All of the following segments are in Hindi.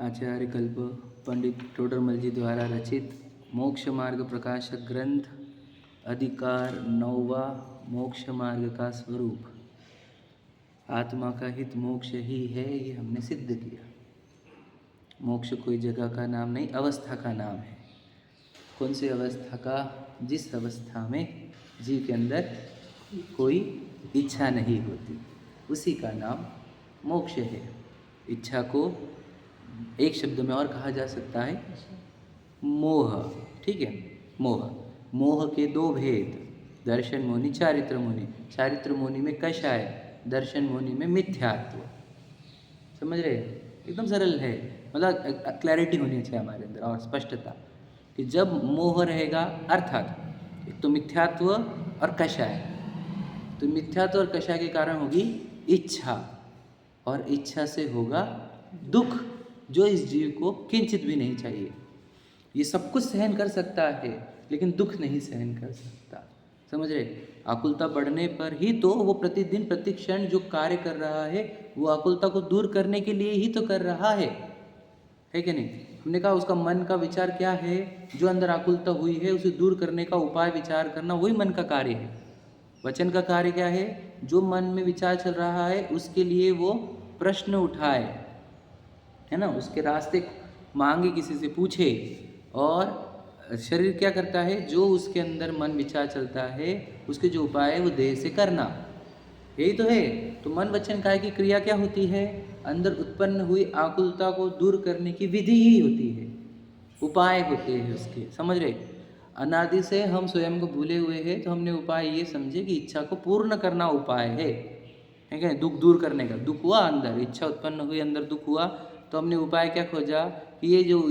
आचार्य कल्प पंडित टोडरमल जी द्वारा रचित मोक्ष मार्ग प्रकाशक ग्रंथ अधिकार 9वां मोक्ष मार्ग का स्वरूप। आत्मा का हित मोक्ष ही है, ये हमने सिद्ध किया। मोक्ष कोई जगह का नाम नहीं, अवस्था का नाम है। कौन सी अवस्था का? जिस अवस्था में जीव के अंदर कोई इच्छा नहीं होती, उसी का नाम मोक्ष है। इच्छा को एक शब्द में और कहा जा सकता है मोह। ठीक है, मोह। मोह के दो भेद, दर्शन मोनि चारित्र मोनि। चारित्र मोनि में कषाय, दर्शन मोनि में मिथ्यात्व। समझ रहे? एकदम सरल है, मतलब क्लैरिटी होनी चाहिए हमारे अंदर और स्पष्टता कि जब मोह रहेगा, अर्थात एक तो मिथ्यात्व और कषाय। तो मिथ्यात्व और कषाय के कारण होगी इच्छा, और इच्छा से होगा दुख, जो इस जीव को किंचित भी नहीं चाहिए। ये सब कुछ सहन कर सकता है, लेकिन दुख नहीं सहन कर सकता। समझ रहे? आकुलता बढ़ने पर ही तो वो प्रतिदिन प्रतिक्षण जो कार्य कर रहा है, वो आकुलता को दूर करने के लिए ही तो कर रहा है कि नहीं? हमने कहा उसका मन का विचार क्या है, जो अंदर आकुलता हुई है उसे दूर करने का उपाय विचार करना, वही मन का कार्य है। वचन का कार्य क्या है? जो मन में विचार चल रहा है उसके लिए वो प्रश्न उठाए, है ना, उसके रास्ते मांगे, किसी से पूछे। और शरीर क्या करता है? जो उसके अंदर मन विचार चलता है उसके जो उपाय है वो देह से करना, यही तो है। तो मन वचन काय की क्रिया क्या होती है? अंदर उत्पन्न हुई आकुलता को दूर करने की विधि ही होती है, उपाय होते हैं उसके। समझ रहे? अनादि से हम स्वयं को भूले हुए हैं, तो हमने उपाय ये समझे कि इच्छा को पूर्ण करना उपाय है क्या? दुख दूर करने का। दुख हुआ अंदर, इच्छा उत्पन्न हुई, अंदर दुख हुआ, तो हमने उपाय क्या खोजा कि ये जो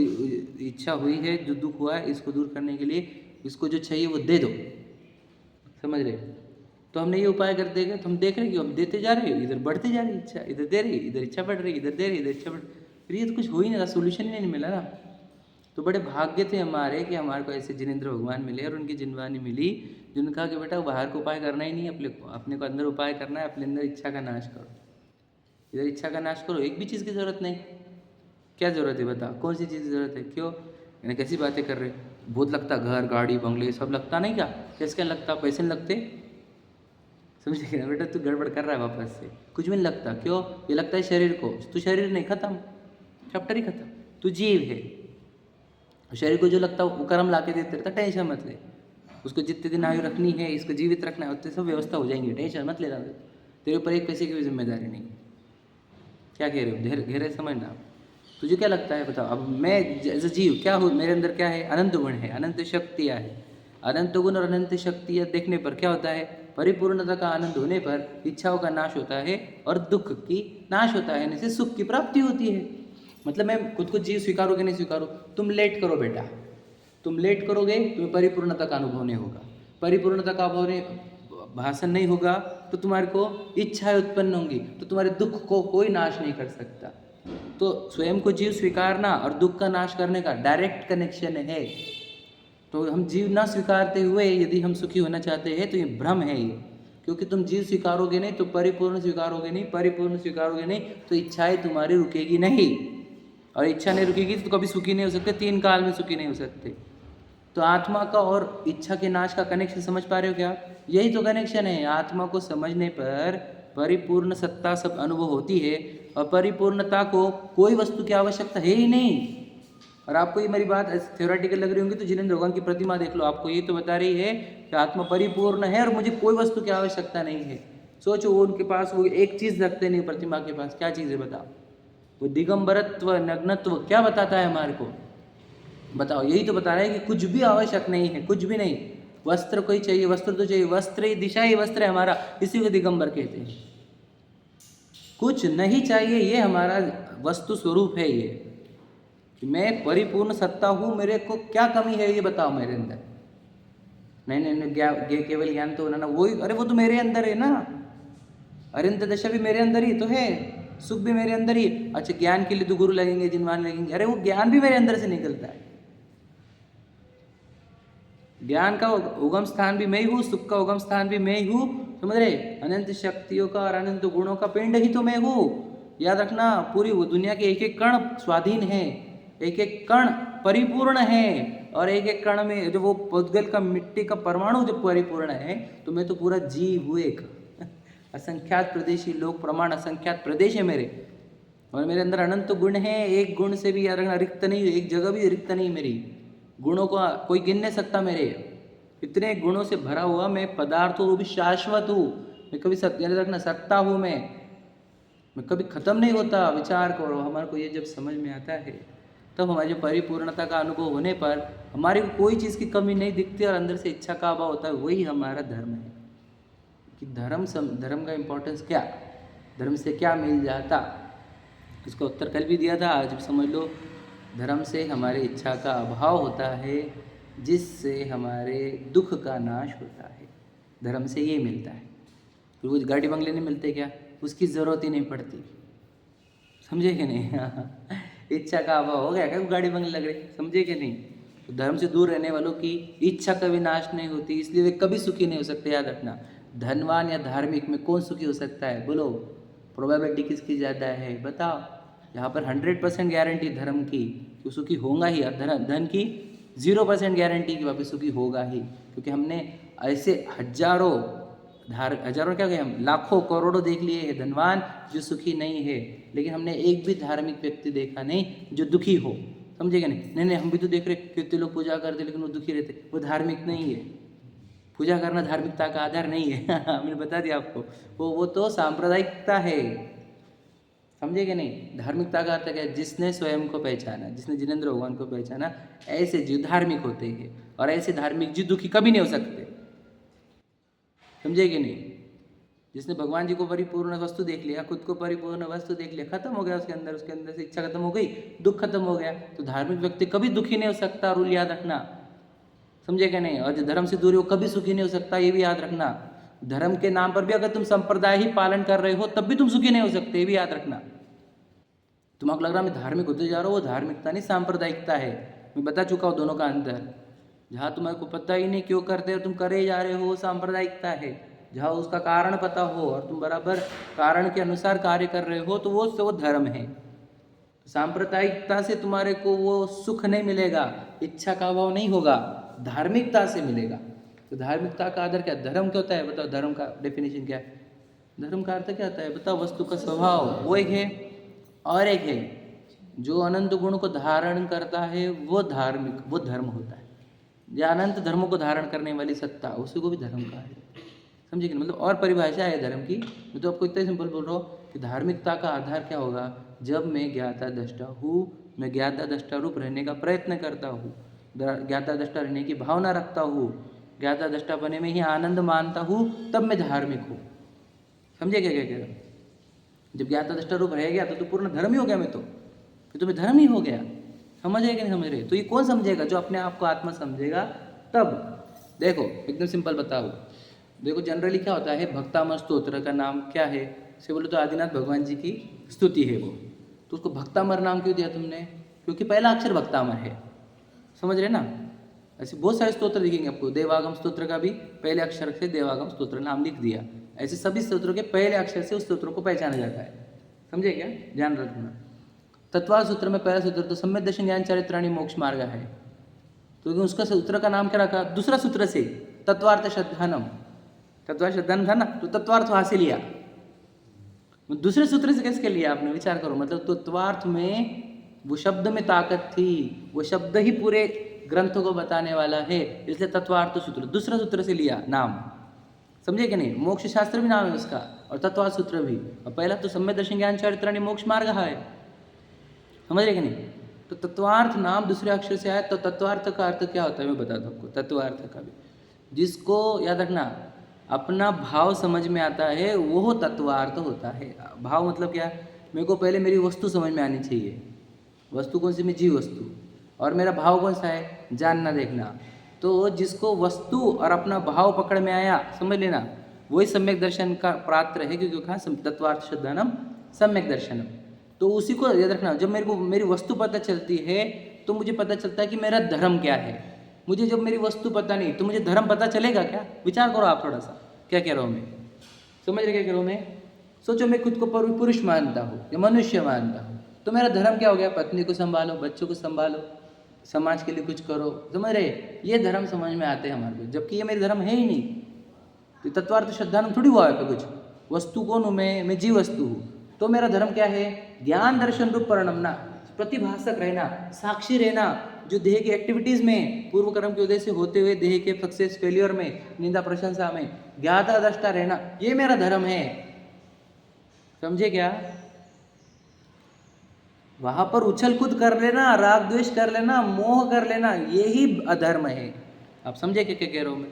इच्छा हुई है, जो दुख हुआ है, इसको दूर करने के लिए इसको जो चाहिए वो दे दो। समझ रहे? तो हमने ये उपाय कर देगा, तो हम देख रहे कि हम देते जा रहे हैं, इधर बढ़ती जा रही इच्छा, इधर दे रही, इधर इच्छा बढ़ रही, इधर दे रही, इधर इच्छा बढ़, फिर ये तो कुछ हो ही नहीं रहा, सोल्यूशन ही नहीं मिला ना। तो बड़े भाग्य थे हमारे कि हमारे को ऐसे जिनेंद्र भगवान मिले और उनकी जिनवानी मिली, जिन्होंने कहा कि बेटा बाहर को उपाय करना ही नहीं, अपने को अंदर उपाय करना है, अपने अंदर इच्छा का नाश करो, इधर इच्छा का नाश करो। एक भी चीज़ की ज़रूरत नहीं। क्या ज़रूरत है बता? कौन सी चीज़ की ज़रूरत है? क्यों? यानी कैसी बातें कर रहे? बहुत लगता, घर गाड़ी बंगले सब लगता नहीं क्या? क्या लगता? पैसे नहीं लगते? समझे ना बेटा? तू गड़बड़ कर रहा है वापस से। कुछ भी नहीं लगता। क्यों? ये लगता है शरीर को। तू शरीर नहीं, खत्म, चैप्टर ही खत्म। तू जीव है। शरीर को जो लगता है वो कर्म ला के देते रहता, टेंशन मत ले। उसको जितने दिन आयु रखनी है, इसको जीवित रखना है, उतने सब व्यवस्था हो जाएंगी, टेंशन मत लेना। तेरे ऊपर एक पैसे की भी जिम्मेदारी नहीं। क्या कह रहे हो? घेरे समझना। तुझे क्या लगता है बताओ? अब मैं एज अ जीव क्या हूँ? मेरे अंदर क्या है? अनंत गुण है, अनंत शक्तियाँ है। अनंत गुण और अनंत शक्तियाँ देखने पर क्या होता है? परिपूर्णता का आनंद होने पर इच्छाओं का नाश होता है और दुख की नाश होता है, यानी से सुख की प्राप्ति होती है। मतलब मैं खुद को जीव स्वीकारो कि नहीं स्वीकारो? तुम लेट करो बेटा, तुम लेट करोगे तुम्हें परिपूर्णता का अनुभव नहीं होगा। परिपूर्णता का भाषण नहीं होगा तो तुम्हारे को इच्छाएं उत्पन्न होंगी, तो तुम्हारे दुख को कोई नाश नहीं कर सकता। तो स्वयं को जीव स्वीकारना और दुख का नाश करने का डायरेक्ट कनेक्शन है। तो हम जीव ना स्वीकारते हुए यदि हम सुखी होना चाहते हैं तो ये भ्रम है ये, क्योंकि तुम जीव स्वीकारोगे नहीं तो परिपूर्ण स्वीकारोगे नहीं, परिपूर्ण स्वीकारोगे नहीं तो इच्छाएं तुम्हारी रुकेगी नहीं, और इच्छा नहीं रुकेगी तो कभी सुखी नहीं हो सकते, 3 काल में सुखी नहीं हो सकते। तो आत्मा का और इच्छा के नाश का कनेक्शन समझ पा रहे हो क्या? यही तो कनेक्शन है। आत्मा को समझने पर परिपूर्ण सत्ता सब अनुभव होती है, और परिपूर्णता को कोई वस्तु की आवश्यकता है ही नहीं। और आपको ये मेरी बात थ्योरेटिकल लग रही होंगी तो जिनेंद्र भगवान की प्रतिमा देख लो, आपको ये तो बता रही है कि आत्मा परिपूर्ण है और मुझे कोई वस्तु की आवश्यकता नहीं है। सोचो, वो उनके पास वो एक चीज़ रखते नहीं प्रतिमा के पास, क्या चीज़ है बताओ? वो दिगंबरत्व, नग्नत्व क्या बताता है हमारे को? बताओ, यही तो बता रहा है कि कुछ भी आवश्यक नहीं है, कुछ भी नहीं। वस्त्र कोई चाहिए, वस्त्र तो चाहिए, वस्त्र ही दिशा ही वस्त्र है हमारा, इसी को दिगंबर कहते हैं। कुछ नहीं चाहिए, ये हमारा वस्तु स्वरूप है ये, कि मैं परिपूर्ण सत्ता हूँ, मेरे को क्या कमी है ये बताओ मेरे अंदर। नहीं, केवल ज्ञान तो होना ना, वही, अरे वो तो मेरे अंदर है ना। अरिंद दशा भी मेरे अंदर ही तो है, सुख भी मेरे अंदर ही। अच्छा, ज्ञान के लिए तो गुरु लगेंगे, जिनवान लगेंगे, अरे वो ज्ञान भी मेरे अंदर से निकलता है। ज्ञान का उगम स्थान भी मैं ही हूँ, सुख का उगम स्थान भी मैं ही हूँ। समझ रहे? अनंत शक्तियों का और अनंत गुणों का पिंड ही तो मैं हूँ। याद रखना, पूरी दुनिया के एक एक कण स्वाधीन है, एक एक कण परिपूर्ण है, और एक एक कण में जो वो पुद्गल का मिट्टी का परमाणु जब परिपूर्ण है, तो मैं तो पूरा जीव हूँ एक। असंख्यात प्रदेशी लोक प्रमाण असंख्यात प्रदेश है मेरे, और मेरे अंदर अनंत गुण है, एक गुण से भी याद रखना रिक्त नहीं, एक जगह भी रिक्त नहीं मेरी, गुणों को कोई गिन नहीं सकता मेरे, इतने गुणों से भरा हुआ मैं पदार्थ हूँ, वो भी शाश्वत हूँ, मैं कभी याद रखना सत्ता हूँ मैं कभी खत्म नहीं होता। विचार करो, हमारे को ये जब समझ में आता है तब हमारी जो परिपूर्णता का अनुभव होने पर हमारी को कोई चीज़ की कमी नहीं दिखती और अंदर से इच्छा का अभाव होता है, वही हमारा धर्म है। कि धर्म का इम्पोर्टेंस क्या, धर्म से क्या मिल जाता, इसका उत्तर कल भी दिया था, आज भी समझ लो। धर्म से हमारे इच्छा का अभाव होता है, जिससे हमारे दुख का नाश होता है, धर्म से ये मिलता है। फिर वो गाड़ी बंगले नहीं मिलते क्या, उसकी ज़रूरत ही नहीं पड़ती, समझे कि नहीं? इच्छा का अभाव हो गया क्या, गाड़ी बंगले लग रहे, समझे कि नहीं? तो धर्म से दूर रहने वालों की इच्छा कभी नाश नहीं होती, इसलिए वे कभी सुखी नहीं हो सकते। याद रखना, धनवान या धार्मिक में कौन सुखी हो सकता है, बोलो, प्रोबेबिलिटी किसकी ज़्यादा है, बताओ। यहाँ पर 100% गारंटी धर्म की कि सुखी होगा ही, और धन की 0% गारंटी कि वापस सुखी होगा ही, क्योंकि हमने ऐसे हजारों क्या कहें हम, लाखों करोड़ों देख लिए हैं धनवान जो सुखी नहीं है, लेकिन हमने एक भी धार्मिक व्यक्ति देखा नहीं जो दुखी हो, समझेगा नहीं? नहीं, हम भी तो देख रहे कितने लोग पूजा करते लेकिन वो दुखी रहते, वो धार्मिक नहीं है। पूजा करना धार्मिकता का आधार नहीं है। मैंने बता दिया आपको, वो तो सांप्रदायिकता है, समझेगा नहीं? धार्मिकता का अर्थ क्या है, जिसने स्वयं को पहचाना, जिसने जिनेंद्र भगवान को पहचाना, ऐसे जीव धार्मिक होते हैं, और ऐसे धार्मिक जीव दुखी कभी नहीं हो सकते, समझे कि नहीं? जिसने भगवान जी को परिपूर्ण वस्तु देख लिया, खुद को परिपूर्ण वस्तु देख लिया, खत्म हो गया उसके अंदर से इच्छा खत्म हो गई, दुख खत्म हो गया, तो धार्मिक व्यक्ति कभी दुखी नहीं हो सकता, रूल याद रखना, समझे कि नहीं? और जो धर्म से दूर है वो कभी सुखी नहीं हो सकता, ये भी याद रखना। धर्म के नाम पर भी अगर तुम संप्रदाय ही पालन कर रहे हो तब भी तुम सुखी नहीं हो सकते, ये भी याद रखना। तुम्हारा लग रहा मैं धार्मिक होते जा रहा हूँ, वो धार्मिकता नहीं सांप्रदायिकता है, मैं बता चुका हूँ दोनों का अंतर। जहाँ तुम्हारे को पता ही नहीं क्यों करते हो, तुम करे जा रहे हो, सांप्रदायिकता है। जहाँ उसका कारण पता हो और तुम बराबर कारण के अनुसार कार्य कर रहे हो, तो वो धर्म है। सांप्रदायिकता से तुम्हारे को वो सुख नहीं मिलेगा, इच्छा का अभाव नहीं होगा, धार्मिकता से मिलेगा। तो धार्मिकता का आधार क्या, धर्म क्या होता है बताओ, धर्म का डेफिनेशन क्या है, धर्म का अर्थ क्या होता है बताओ? वस्तु का स्वभाव, वो एक है, और एक है जो अनंत गुण को धारण करता है, वो धार्मिक, वो धर्म होता है। या अनंत धर्मों को धारण करने वाली सत्ता, उसी को भी धर्म कहा है, समझे कि? मतलब और परिभाषा है धर्म की, मैं तो आपको इतना सिंपल बोल रहा हूँ कि धार्मिकता का आधार क्या होगा, जब मैं ज्ञाता दृष्टा हूँ, मैं ज्ञाता दृष्टा रूप रहने का प्रयत्न करता हूँ, ज्ञाता दृष्टा रहने की भावना रखता हूँ, ज्ञाता दृष्टा बने में ही आनंद मानता हूँ, तब मैं धार्मिक हूँ, समझे क्या कह रहा हूँ? जब ज्ञाता दृष्टा रूप रह गया तो पूर्ण धर्म ही हो गया, मैं तो फिर मैं धर्म ही हो गया, समझ रहे कि नहीं समझ रहे? तो ये कौन समझेगा, जो अपने आप को आत्मा समझेगा तब। देखो एकदम सिंपल बताओ, देखो जनरली क्या होता है, भक्तामर स्तोत्र का नाम क्या है, से बोले तो आदिनाथ भगवान जी की स्तुति है वो, तो उसको भक्तामर नाम क्यों दिया तुमने? क्योंकि पहला अक्षर भक्तामर है, समझ रहे ना? ऐसे बहुत सारे स्तोत्र दिखेंगे आपको, देवागम स्तोत्र का भी पहले अक्षर से देवागम स्तोत्र नाम लिख दिया, ऐसे सभी स्तोत्रों के पहले अक्षर से उस स्तोत्रों को पहचाना जाता है, समझे क्या? ध्यान रखना। तत्वार सूत्र में पहला सूत्र तो सम्यक दर्शन ज्ञान चारित्राणि मोक्ष मार्ग है, तो उसका सूत्र का नाम क्या रखा? दूसरा सूत्र से तत्वार्थ श्रद्धानम, तत्वार्थ श्रद्धानम था ना, तो तत्वार्थ वहाँ से लिया, दूसरे सूत्र से कैसे लिया आपने? विचार करो, मतलब तत्वार्थ में वो शब्द में ताकत थी, वो शब्द ही पूरे ग्रंथों को बताने वाला है, इसलिए तत्वार्थ सूत्र दूसरा सूत्र से लिया नाम, समझे कि नहीं? मोक्ष शास्त्र भी नाम है उसका, और तत्वार्थ सूत्र भी, और पहला तो सम्यक दर्शन ज्ञान चारित्राणि मोक्ष मार्ग है, समझ रहे कि नहीं? तो तत्वार्थ नाम दूसरे अक्षर से आया, तो तत्वार्थ का अर्थ क्या होता है मैं बताता हूँ आपको। तत्वार्थ का भी, जिसको याद रखना अपना भाव समझ में आता है वो तत्वार्थ होता है। भाव मतलब क्या? मेरे को पहले मेरी वस्तु समझ में आनी चाहिए, वस्तु कौन सी? में जीव वस्तु, और मेरा भाव कौन सा है? जानना देखना। तो जिसको वस्तु और अपना भाव पकड़ में आया, समझ लेना, वही सम्यक दर्शन का पात्र है, क्योंकि कहा तत्वार्थ श्रद्धानम सम्यक दर्शनम। तो उसी को याद रखना, जब मेरे को मेरी वस्तु पता चलती है तो मुझे पता चलता है कि मेरा धर्म क्या है। मुझे जब मेरी वस्तु पता नहीं तो मुझे धर्म पता चलेगा क्या? विचार करो आप थोड़ा सा, क्या कह रहा हूँ मैं, समझ रहे क्या कह रहा हूँ मैं? सोचो मैं खुद को पुरुष मानता हूँ या मनुष्य मानता हूँ, तो मेरा धर्म क्या हो गया? पत्नी को संभालो, बच्चों को संभालो, समाज के लिए कुछ करो। समझ रहे? ये धर्म समझ में आते हैं हमारे को, जबकि ये मेरे धर्म है ही नहीं। तो तत्वार्थ श्रद्धानंद थोड़ी हुआ है कुछ। वस्तु कौन हूँ मैं जीव वस्तु हूँ। तो मेरा धर्म क्या है? ज्ञान दर्शन रूप परिणमना, प्रतिभाषक रहना, साक्षी रहना, जो देह की एक्टिविटीज में पूर्व कर्म के उदय से होते हुए देह के सक्सेस फेलियर में, निंदा प्रशंसा में ज्ञाता दृष्टा रहना, ये मेरा धर्म है। समझे क्या? वहां पर उछल कूद कर लेना, राग द्वेष कर लेना, मोह कर लेना, यही अधर्म है। आप समझे क्या क्या कह रहा हूं मैं?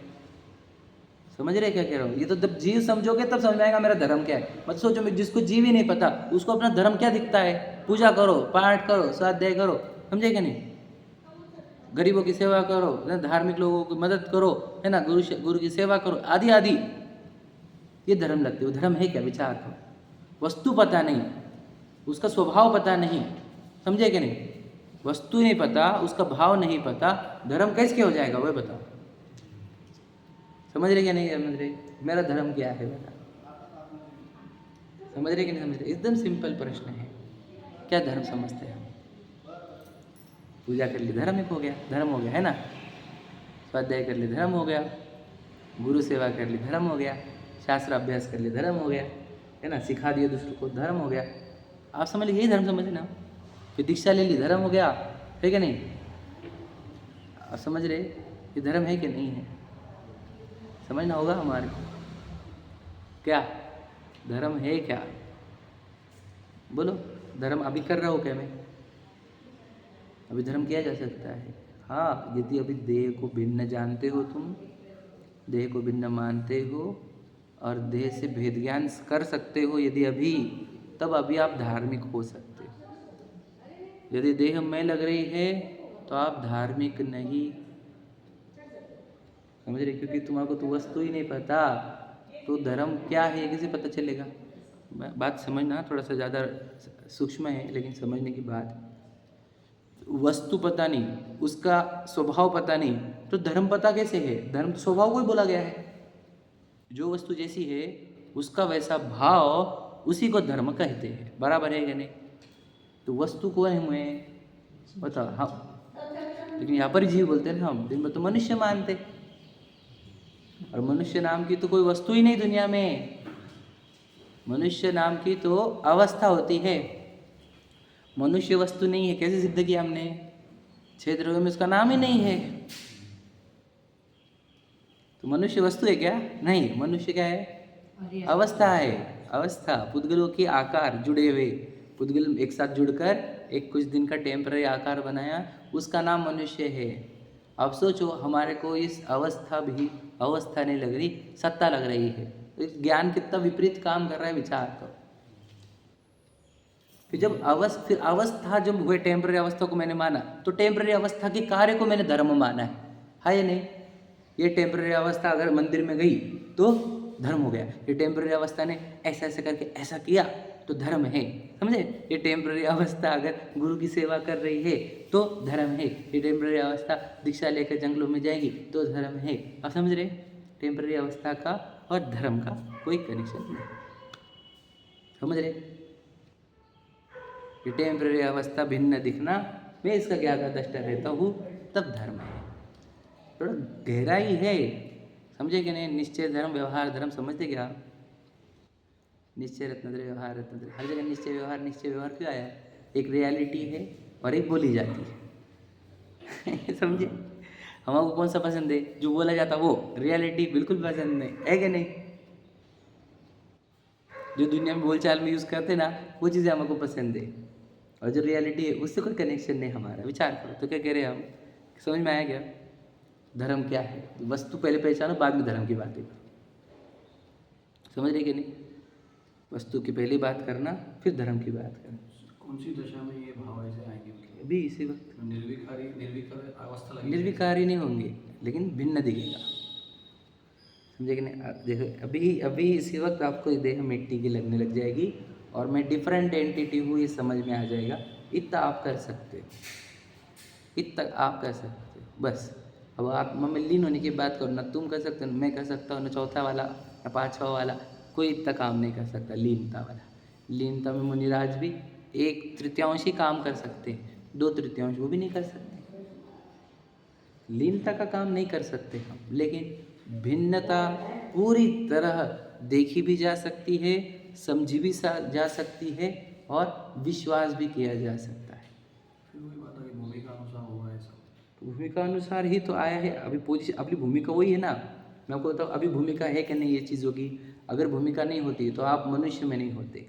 समझ रहे क्या कह रहा हूँ? ये तो जब जीव समझोगे तब समझ में आएगा मेरा धर्म क्या है। मत सोचो मैं जिसको जीव ही नहीं पता उसको अपना धर्म क्या दिखता है। पूजा करो, पाठ करो, स्वाध्याय करो, समझे क्या नहीं? गरीबों की सेवा करो, धार्मिक लोगों की मदद करो, है ना, गुरु की सेवा करो, आदि आदि, ये धर्म लगते हो। धर्म है क्या? विचार करो। वस्तु पता नहीं, उसका स्वभाव पता नहीं, समझे क्या नहीं? वस्तु नहीं पता, उसका भाव नहीं पता, धर्म कैसे हो जाएगा वह बताओ। समझ रहे क्या नहीं समझ रहे? मेरा धर्म क्या है बता? समझ रहे कि नहीं समझ रहे? एकदम सिंपल प्रश्न है। क्या धर्म समझते हैं हम? पूजा कर ली धर्म एक हो गया, धर्म हो गया, है ना। स्वाध्याय कर ली धर्म हो गया, गुरु सेवा कर ली धर्म हो गया, शास्त्र अभ्यास कर ली धर्म हो गया, है ना, सिखा दिया दूसरों को धर्म हो गया। आप समझ लीजिए, यही धर्म समझे ना। फिर दीक्षा ले ली धर्म हो गया, है कि नहीं? आप समझ रहे ये धर्म है कि नहीं है? समझना होगा हमारे को। क्या धर्म है? क्या बोलो? धर्म अभी कर रहा हो क्या मैं? अभी धर्म किया जा सकता है। हाँ, यदि अभी देह को भिन्न जानते हो, तुम देह को भिन्न मानते हो और देह से भेद ज्ञान कर सकते हो, यदि अभी, तब अभी आप धार्मिक हो सकते हो। यदि देह में लग रही है तो आप धार्मिक नहीं। समझ रहे? क्योंकि तुम्हारे तो वस्तु ही नहीं पता, तो धर्म क्या है ये कैसे पता चलेगा? बात समझना, थोड़ा सा ज़्यादा सूक्ष्म है लेकिन समझने की बात। वस्तु पता नहीं, उसका स्वभाव पता नहीं, तो धर्म पता कैसे है? धर्म तो स्वभाव को ही बोला गया है। जो वस्तु जैसी है उसका वैसा भाव, उसी को धर्म कहते हैं। बराबर है या नहीं? तो वस्तु कौन हुए बताओ? हम, लेकिन यहाँ पर जीव बोलते हैं ना हम, दिन में तो मनुष्य मानते, और मनुष्य नाम की तो कोई वस्तु ही नहीं दुनिया में। मनुष्य नाम की तो अवस्था होती है, मनुष्य वस्तु नहीं है। कैसे सिद्ध किया हमने? क्षेत्र में उसका नाम ही नहीं है। तो मनुष्य वस्तु है क्या? नहीं, मनुष्य क्या है? अवस्था है। अवस्था, पुद्गलों के आकार जुड़े हुए, पुद्गल एक साथ जुड़कर एक कुछ दिन का टेम्पररी आकार बनाया, उसका नाम मनुष्य है। अब सोचो, हमारे को इस अवस्था भी अवस्था नहीं लग रही, सत्ता लग रही है। तो ज्ञान कितना विपरीत काम कर रहा है, विचार करो। फिर जब अवस्था जब हुए, टेम्पररी अवस्था को मैंने माना, तो टेम्पररी अवस्था के कार्य को मैंने धर्म माना है या नहीं? ये टेम्पररी अवस्था अगर मंदिर में गई तो धर्म हो गया। ये टेम्पररी अवस्था ने ऐसा ऐसा करके ऐसा किया तो धर्म है, समझे? ये टेम्पररी अवस्था अगर गुरु की सेवा कर रही है तो धर्म है। ये टेम्पररी अवस्था दीक्षा लेकर जंगलों में जाएगी तो धर्म है। आप समझ रहे? टेम्पररी अवस्था का और धर्म का कोई कनेक्शन नहीं। समझ रहे? ये टेम्पररी अवस्था भिन्न दिखना, मैं इसका ज्ञाता दृष्टा रहता हूँ, तब धर्म है। थोड़ा गहराई है, समझे कि नहीं? निश्चय धर्म, व्यवहार धर्म, समझते क्या? निश्चय रत्नत्रय, व्यवहार रत्नत्रय, हर जगह निश्चय व्यवहार क्यों आया? एक रियलिटी है और एक बोली जाती है। समझे? हमको कौन सा पसंद है? जो बोला जाता वो। रियलिटी बिल्कुल पसंद नहीं है कि नहीं? जो दुनिया में बोलचाल में यूज़ करते ना, वो चीज़ें हमको पसंद है, और जो रियलिटी है उससे कोई कनेक्शन नहीं हमारा। विचार करो। तो क्या कह रहे हैं हम? समझ में आया क्या? धर्म क्या है? वस्तु पहले पहचानो, बाद में धर्म की बातें करो। समझ रहे कि नहीं? वस्तु की पहली बात करना, फिर धर्म की बात करना। कौन सी दशा में ये भाव ऐसे आएंगे? अभी इसी वक्त निर्विकार अवस्था लगेगी। निर्विकारी नहीं होंगे, लेकिन भिन्न दिखेगा। समझे कि नहीं? देखो, अभी इसी वक्त आपको देह मिट्टी की लगने लग जाएगी और मैं डिफरेंट एंटिटी हूँ, ये समझ में आ जाएगा। इतना आप कर सकते हो, इतना आप कर सकते हो बस। अब आत्मा में लीन होने की बात करो ना, तुम कर सकते हो, मैं कर सकता हूँ, ना चौथा वाला, ना पाँचवा वाला, कोई इतना काम नहीं कर सकता लीनता वाला। लीनता में मुनिराज भी 1/3 ही काम कर सकते हैं, 2/3 वो भी नहीं कर सकते। लीनता का काम नहीं कर सकते हम, लेकिन भिन्नता पूरी तरह देखी भी जा सकती है, समझी भी जा सकती है और विश्वास भी किया जा सकता है। फिर वही बात है कि भूमिका अनुसार होगा ऐसा। तो भूमिका अनुसार ही तो आया है। अभी पोजीशन, अपनी भूमिका वही है ना। मैं आपको बताऊँ अभी भूमिका है कि नहीं ये चीज़ों की। अगर भूमिका नहीं होती तो आप मनुष्य में नहीं होते।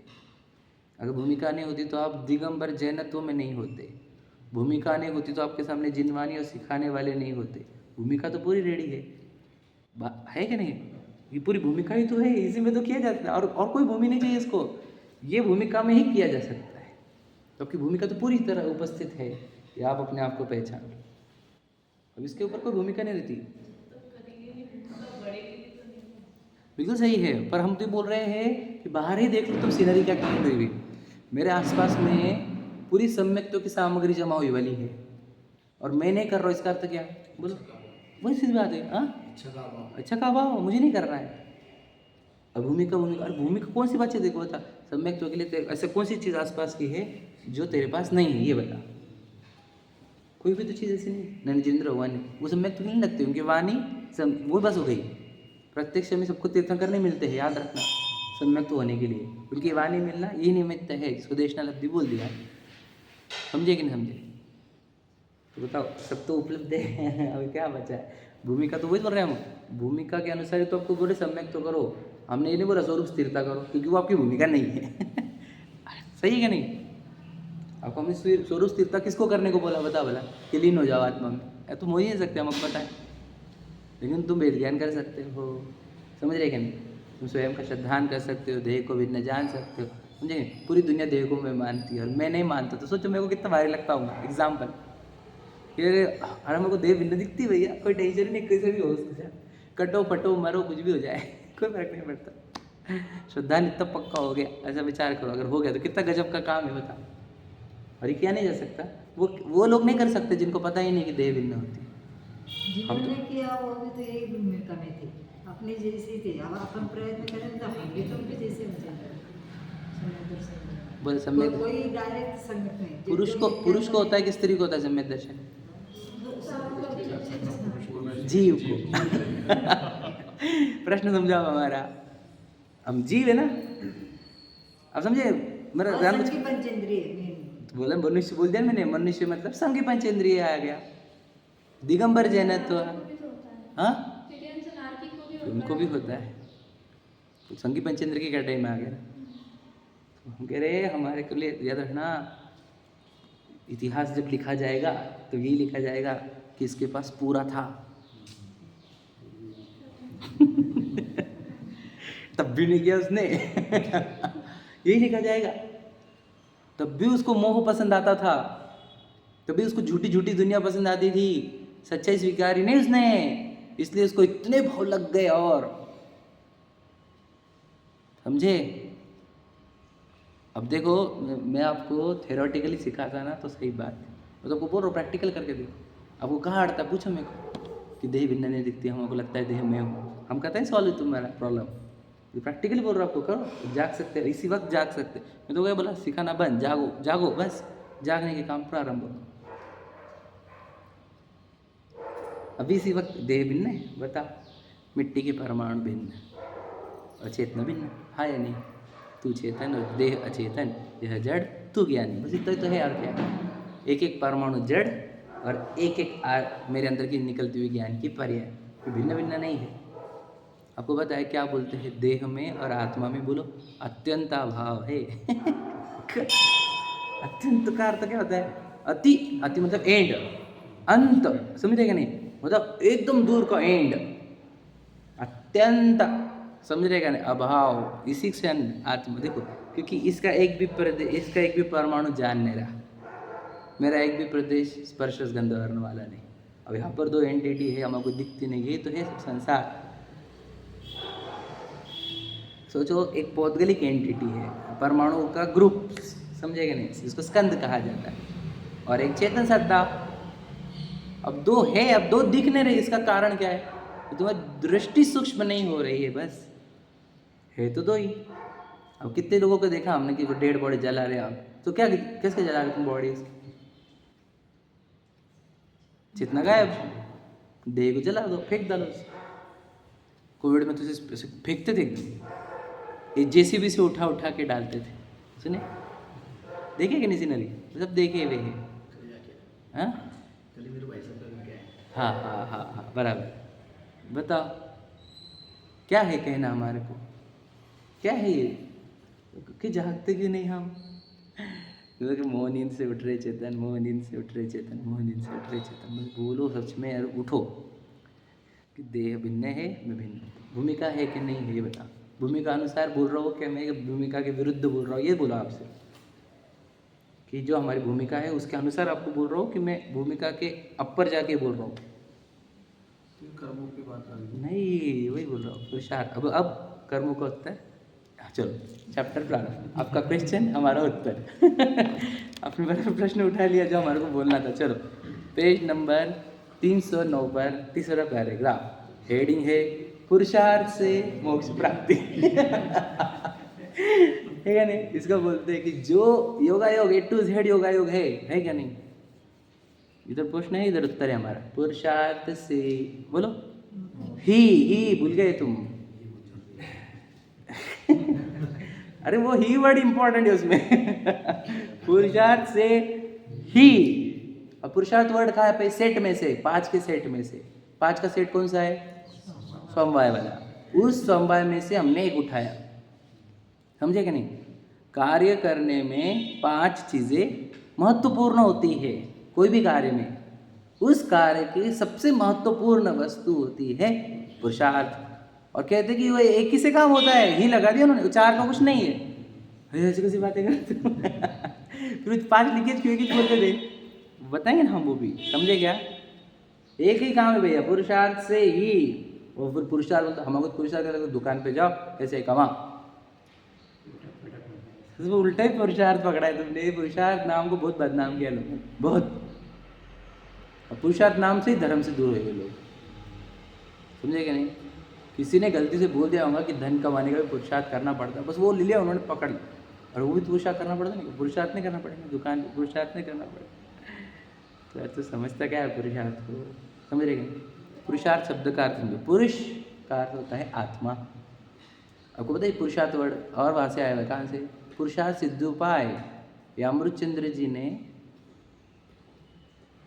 अगर भूमिका नहीं होती तो आप दिगंबर जैनत्व में नहीं होते। भूमिका नहीं होती तो आपके सामने जिनवानी और सिखाने वाले नहीं होते। भूमिका तो पूरी रेडी है कि नहीं? ये पूरी भूमिका ही तो है, इसी में तो किया जाता है। और कोई भूमि नहीं चाहिए इसको, ये भूमिका में ही किया जा सकता है। तो आपकी भूमिका तो पूरी तरह उपस्थित है कि आप अपने आप को पहचान लो। अब इसके ऊपर कोई भूमिका नहीं रहती। बिल्कुल सही है, पर हम तो बोल रहे हैं कि बाहर ही देख लो तुम सीनरी क्या क्रिएट हुई हुई। मेरे आसपास में पूरी सम्यक्तों की सामग्री जमा हुई वाली है और मैं नहीं कर रहा हूँ, इसका अर्थ क्या? बोलो, वही सीधी बात है। हाँ, अच्छा का भाव मुझे नहीं करना है। अब भूमिका और भूमिका कौन सी बात है? देखो बता, सम्यक्तों के लिए ऐसे कौन सी चीज़ आसपास की है जो तेरे पास नहीं है, ये बता। कोई भी तो चीज़ ऐसी नहीं। नंजिंद्र वाणी वो सम्यक्त नहीं लगते, उनकी वाणी वो बस हो गई। प्रत्यक्ष में सबको तीर्थंकर नहीं मिलते हैं, याद रखना, सम्यक्त होने के लिए उनकी वाणी मिलना यही निमित्त है, जिसको देशनालब्धि बोल दिया। समझे कि नहीं समझे? तो बताओ, सब तो उपलब्ध है, अभी क्या बचा है? भूमिका तो वही बोल रहे हैं हम, भूमिका के अनुसार तो आपको बोले सम्यक्त तो करो। हमने ये नहीं बोला स्वरूप स्थिरता करो, क्योंकि वो आपकी भूमिका नहीं है। सही है कि नहीं? आपको हमने स्वरूप स्थिरता किसको करने को बोला? बता बोला कि लीन हो जाओ आत्मा में। तुम हो ही नहीं सकते, हमको पता है, लेकिन तुम वेद ज्ञान कर सकते हो। समझ रहे कि नहीं? तुम स्वयं का श्रद्धान कर सकते हो, देह को भिन्न जान सकते हो। समझे? पूरी दुनिया देह को मैं मानती है और मैं नहीं मानता, तो सोचो मेरे को कितना भारी लगता हूँ। एग्जाम्पल, अरे मेरे को देह भिन्न दिखती भैया, कोई टेंशन नहीं, कैसे भी हो उसके, कटो पटो मरो कुछ भी हो जाए, कोई फर्क नहीं पड़ता। श्रद्धान इतना पक्का हो गया, ऐसा विचार करो, अगर हो गया तो कितना गजब का काम है, बताओ। और ये किया नहीं जा सकता, वो लोग नहीं कर सकते जिनको पता ही नहीं कि देह भिन्न होती है। जिन्होंने किया वो भी तो यही भूमिका में थे, अपने जैसे थे। अब अपन प्रयत्न करें तो हम भी तो उनके जैसे हो जाएंगे। बोले सम्यक कोई डायरेक्ट संगत नहीं। पुरुष को होता है कि स्त्री को होता है सम्यक दर्शन? जीव को। प्रश्न समझाओ हमारा, हम जीव है ना। अब समझे मेरा ध्यान? बोला मनुष्य बोल दिया मैंने, मनुष्य मतलब संगी पंचेंद्रिय आ गया। दिगंबर जैनत्व, हाँ उनको भी होता है, तो संगी पंचेंद्र की कैटेगरी में आ गया। तो हम कह रहे हमारे के लिए याद रखना, इतिहास जब लिखा जाएगा तो यही लिखा जाएगा कि इसके पास पूरा था। तब भी नहीं किया उसने। यही लिखा जाएगा। तब भी उसको मोह पसंद आता था, तभी उसको झूठी झूठी दुनिया पसंद आती थी, सच्चाई स्वीकारी नहीं उसने, इसलिए उसको इतने भाव लग गए। और समझे? अब देखो, मैं आपको थ्योरेटिकली सिखाता ना तो सही बात है, मैं तो आपको बोल रहा हूँ प्रैक्टिकल करके देखो। आपको कहाँ अड़ता है? पूछो मेरे को कि देह भिन्न नहीं दिखती, हमको लगता है देह में हूँ। हम कहते हैं सॉल्व तुम्हारा प्रॉब्लम, प्रैक्टिकली बोल रहा हूँ आपको, करो, जाग सकते हैं, इसी वक्त जाग सकते। मैं तो क्या बोला, सिखाना बंद, जागो जागो, बस जागने के काम प्रारंभ हो। अभी इसी वक्त देह भिन्न है, बताओ। मिट्टी के परमाणु भिन्न और चेतना भिन्न, हाँ या नहीं? तू चेतन और देह अचेतन, यह जड़ तू ज्ञानी, बस इतना ही तो है। और क्या? एक एक परमाणु जड़ और एक एक मेरे अंदर की निकलती हुई ज्ञान की पर्याय, भिन्न भिन्न नहीं है। आपको पता है क्या बोलते हैं? देह में और आत्मा में बोलो अत्यंताभाव है। अत्यंत का अर्थ क्या होता है? अति, अति मतलब एंड, अंत, समझेगा नहीं? मतलब एकदम दूर का एंड, अत्यंत, समझ रहेगा नहीं? अभाव, इसी से आत्मा। देखो, क्योंकि इसका एक भी परमाणु जान नहीं रहा, मेरा एक भी प्रदेश स्पर्श गंध वर्ण वाला नहीं। अब यहाँ पर दो एंटिटी है, हमको दिखती नहीं, ये तो है संसार। सोचो, एक पौद्गलिक एंटिटी है, परमाणु का ग्रुप, समझेगा नहीं? इसको स्कंद कहा जाता है, और एक चेतन सत्ता। अब दो है, अब दो दिख नहीं रही, इसका कारण क्या है? तो तुम्हारी दृष्टि सूक्ष्म नहीं हो रही है, बस है तो दो ही। अब कितने लोगों को देखा हमने कि वो डेड बॉडी जला रहे आप, तो क्या किसके जला रहे तुम बॉडी? चेतना गायब, देह को जला दो, फेंक डालो। कोविड में तो ऐसे फेंकते थे एकदम, ये जेसीबी से उठा उठा के डालते थे। सुने देखे कि नहीं सीनरी? सब देखे हुए हैं। हाँ कल मेरे भाई साहब का क्या है? हाँ हाँ हाँ हाँ बराबर। बताओ क्या है कहना हमारे को, क्या है ये कि जागते क्यों नहीं हम? मोह नींद से उठ रहे चेतन, मोह नींद से उठ रहे चेतन, मोह नींद से उठ रहे चेतन। बस बोलो सच में यार, उठो कि देह भिन्न है, मैं भिन्न हूँ। भूमिका है कि नहीं है ये बता। भूमिका अनुसार बोल रहा हूँ क्या मैं भूमिका के विरुद्ध बोल रहा हूँ? ये बोला आपसे कि जो हमारी भूमिका है उसके अनुसार आपको बोल रहा हूँ कि मैं भूमिका के अपर जाके बोल रहा हूँ? तो कर्मों की बात आ गई। नहीं, वही बोल रहा हूँ पुरुषार्थ। अब कर्मों का उत्तर। चलो चैप्टर प्रारंभ, आपका क्वेश्चन हमारा उत्तर। आपने बड़ा प्रश्न उठा लिया जो हमारे को बोलना था। चलो पेज नंबर 309 पर तीसरा पैराग्राफ, हेडिंग है पुरुषार्थ से मोक्ष प्राप्ति। है क्या नहीं? इसका बोलते हैं कि जो योगा योग A to Z योगा योग है क्या नहीं? इधर प्रश्न है, इधर उत्तर है हमारा। पुरुषार्थ से बोलो, ही भूल गए तुम। अरे वो ही वर्ड इंपॉर्टेंट है उसमें। पुरुषार्थ से ही। अब पुरुषार्थ वर्ड कहाँ है? सेट में से, 5 के सेट में से। 5 का सेट कौन सा है? समवाय वाला। उस समवाय में से हमने एक उठाया, समझे कि नहीं? कार्य करने में 5 चीजें महत्वपूर्ण होती है कोई भी कार्य में। उस कार्य की सबसे महत्वपूर्ण वस्तु होती है पुरुषार्थ। और कहते कि वो एक ही से काम होता है, ही लगा दिया उन्होंने, 4 का कुछ नहीं है। अरे ऐसी कैसी बातें करते हो? फिर 5 लिखे क्यों एक बोलते थे? बताएंगे ना हम वो भी, समझे क्या? एक ही काम है भैया, पुरुषार्थ से ही। और फिर पुरुषार्थ हमको पुरुषार्थ का दुकान पे जाओ ऐसे कमा, तो उल्टा ही पुरुषार्थ पकड़ा है तुमने। पुरुषार्थ नाम को बहुत बदनाम किया लोगों, बहुत। पुरुषार्थ नाम से ही धर्म से दूर हो गए लोग, समझे क्या नहीं? किसी ने गलती से बोल दिया होगा कि धन कमाने का भी पुरुषार्थ करना पड़ता है, बस वो ले लिया उन्होंने पकड़ लिया, और वो भी पुरुषार्थ करना पड़ता नहीं? पुरुषार्थ नहीं करना पड़ेगा, दुकान पे पुरुषार्थ नहीं करना पड़ेगा। तो यार तो समझता क्या है पुरुषार्थ को? समझ रहे क्या? पुरुषार्थ शब्द का अर्थ समझो। पुरुष का अर्थ होता है आत्मा। आपको पता है पुरुषार्थ वर्ड और वहाँ से आया हुआ है, कहाँ से? पुरुषार्थ सिद्धोपाय। या अमृतचंद्र जी ने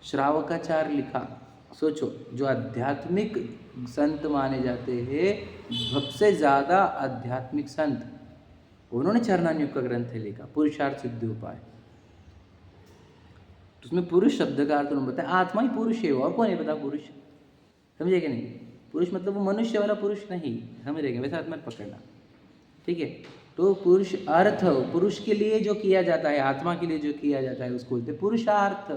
श्रावकाचार्य लिखा। सोचो, जो आध्यात्मिक संत माने जाते हैं, सबसे ज़्यादा आध्यात्मिक संत, उन्होंने चरणान्युग का ग्रंथ लिखा पुरुषार्थ सिद्धोपाय। तो उसमें पुरुष शब्द का अर्थ उन्होंने बताया, आत्मा ही पुरुष है, और कौन है पता पुरुष? समझे कि नहीं? पुरुष मतलब वो मनुष्य वाला पुरुष नहीं, समझ रहे? वैसा मत पकड़ना, ठीक है? तो पुरुष अर्थ, पुरुष के लिए जो किया जाता है, आत्मा के लिए जो किया जाता है उसको बोलते पुरुषार्थ।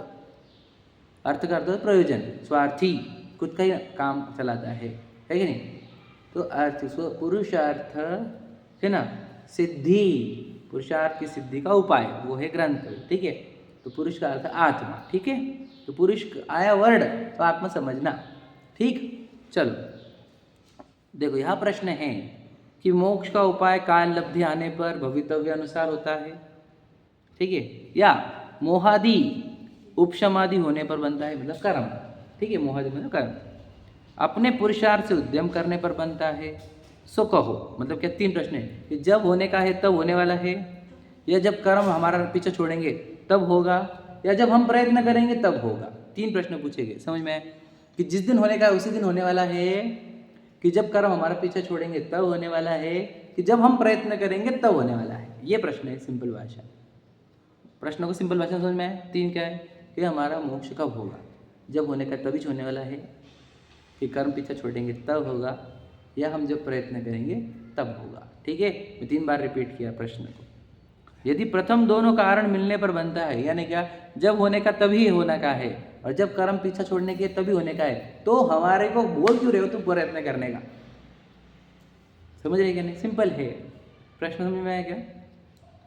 अर्थ का अर्थ है प्रयोजन, स्वार्थी, खुद का ही काम चलाता है कि नहीं? तो अर्थ पुरुषार्थ है ना, सिद्धि, पुरुषार्थ की सिद्धि का उपाय वो है ग्रंथ, ठीक है? तो पुरुष का अर्थ आत्मा, ठीक है? तो पुरुष आया वर्ड तो आत्मा समझना, ठीक? चलो देखो, यहाँ प्रश्न है कि मोक्ष का उपाय काल लब्धि आने पर भवितव्य अनुसार होता है, ठीक है? या मोहादि उपशमादि होने पर बनता है, मतलब कर्म, ठीक है? मोहादि मतलब कर्म। अपने पुरुषार्थ से उद्यम करने पर बनता है। सो कहो, मतलब क्या? 3 प्रश्न है कि जब होने का है तब होने वाला है, या जब कर्म हमारा पीछे छोड़ेंगे तब होगा, या जब हम प्रयत्न करेंगे तब होगा। 3 प्रश्न पूछे गए, समझ में आए? कि जिस दिन होने का है उसी दिन होने वाला है, कि जब कर्म हमारा पीछे छोड़ेंगे तब होने वाला है, कि जब हम प्रयत्न करेंगे तब होने वाला है। ये प्रश्न है सिंपल भाषा। प्रश्न को सिंपल भाषा में समझ में आए? 3 क्या है कि हमारा मोक्ष कब होगा, जब होने का तभी होने वाला है, कि कर्म पीछे छोड़ेंगे तब होगा, या हम जब प्रयत्न करेंगे तब होगा, ठीक है? मैं 3 बार रिपीट किया प्रश्न को। यदि प्रथम दोनों कारण मिलने पर बनता है, यानी क्या? जब होने का तभी होने का है, और जब कर्म पीछा छोड़ने के तभी होने का है, तो हमारे को बोल क्यों रहे हो तुम प्रयत्न करने का? समझ रहे क्या नहीं? सिंपल है प्रश्न, समझ में आया क्या?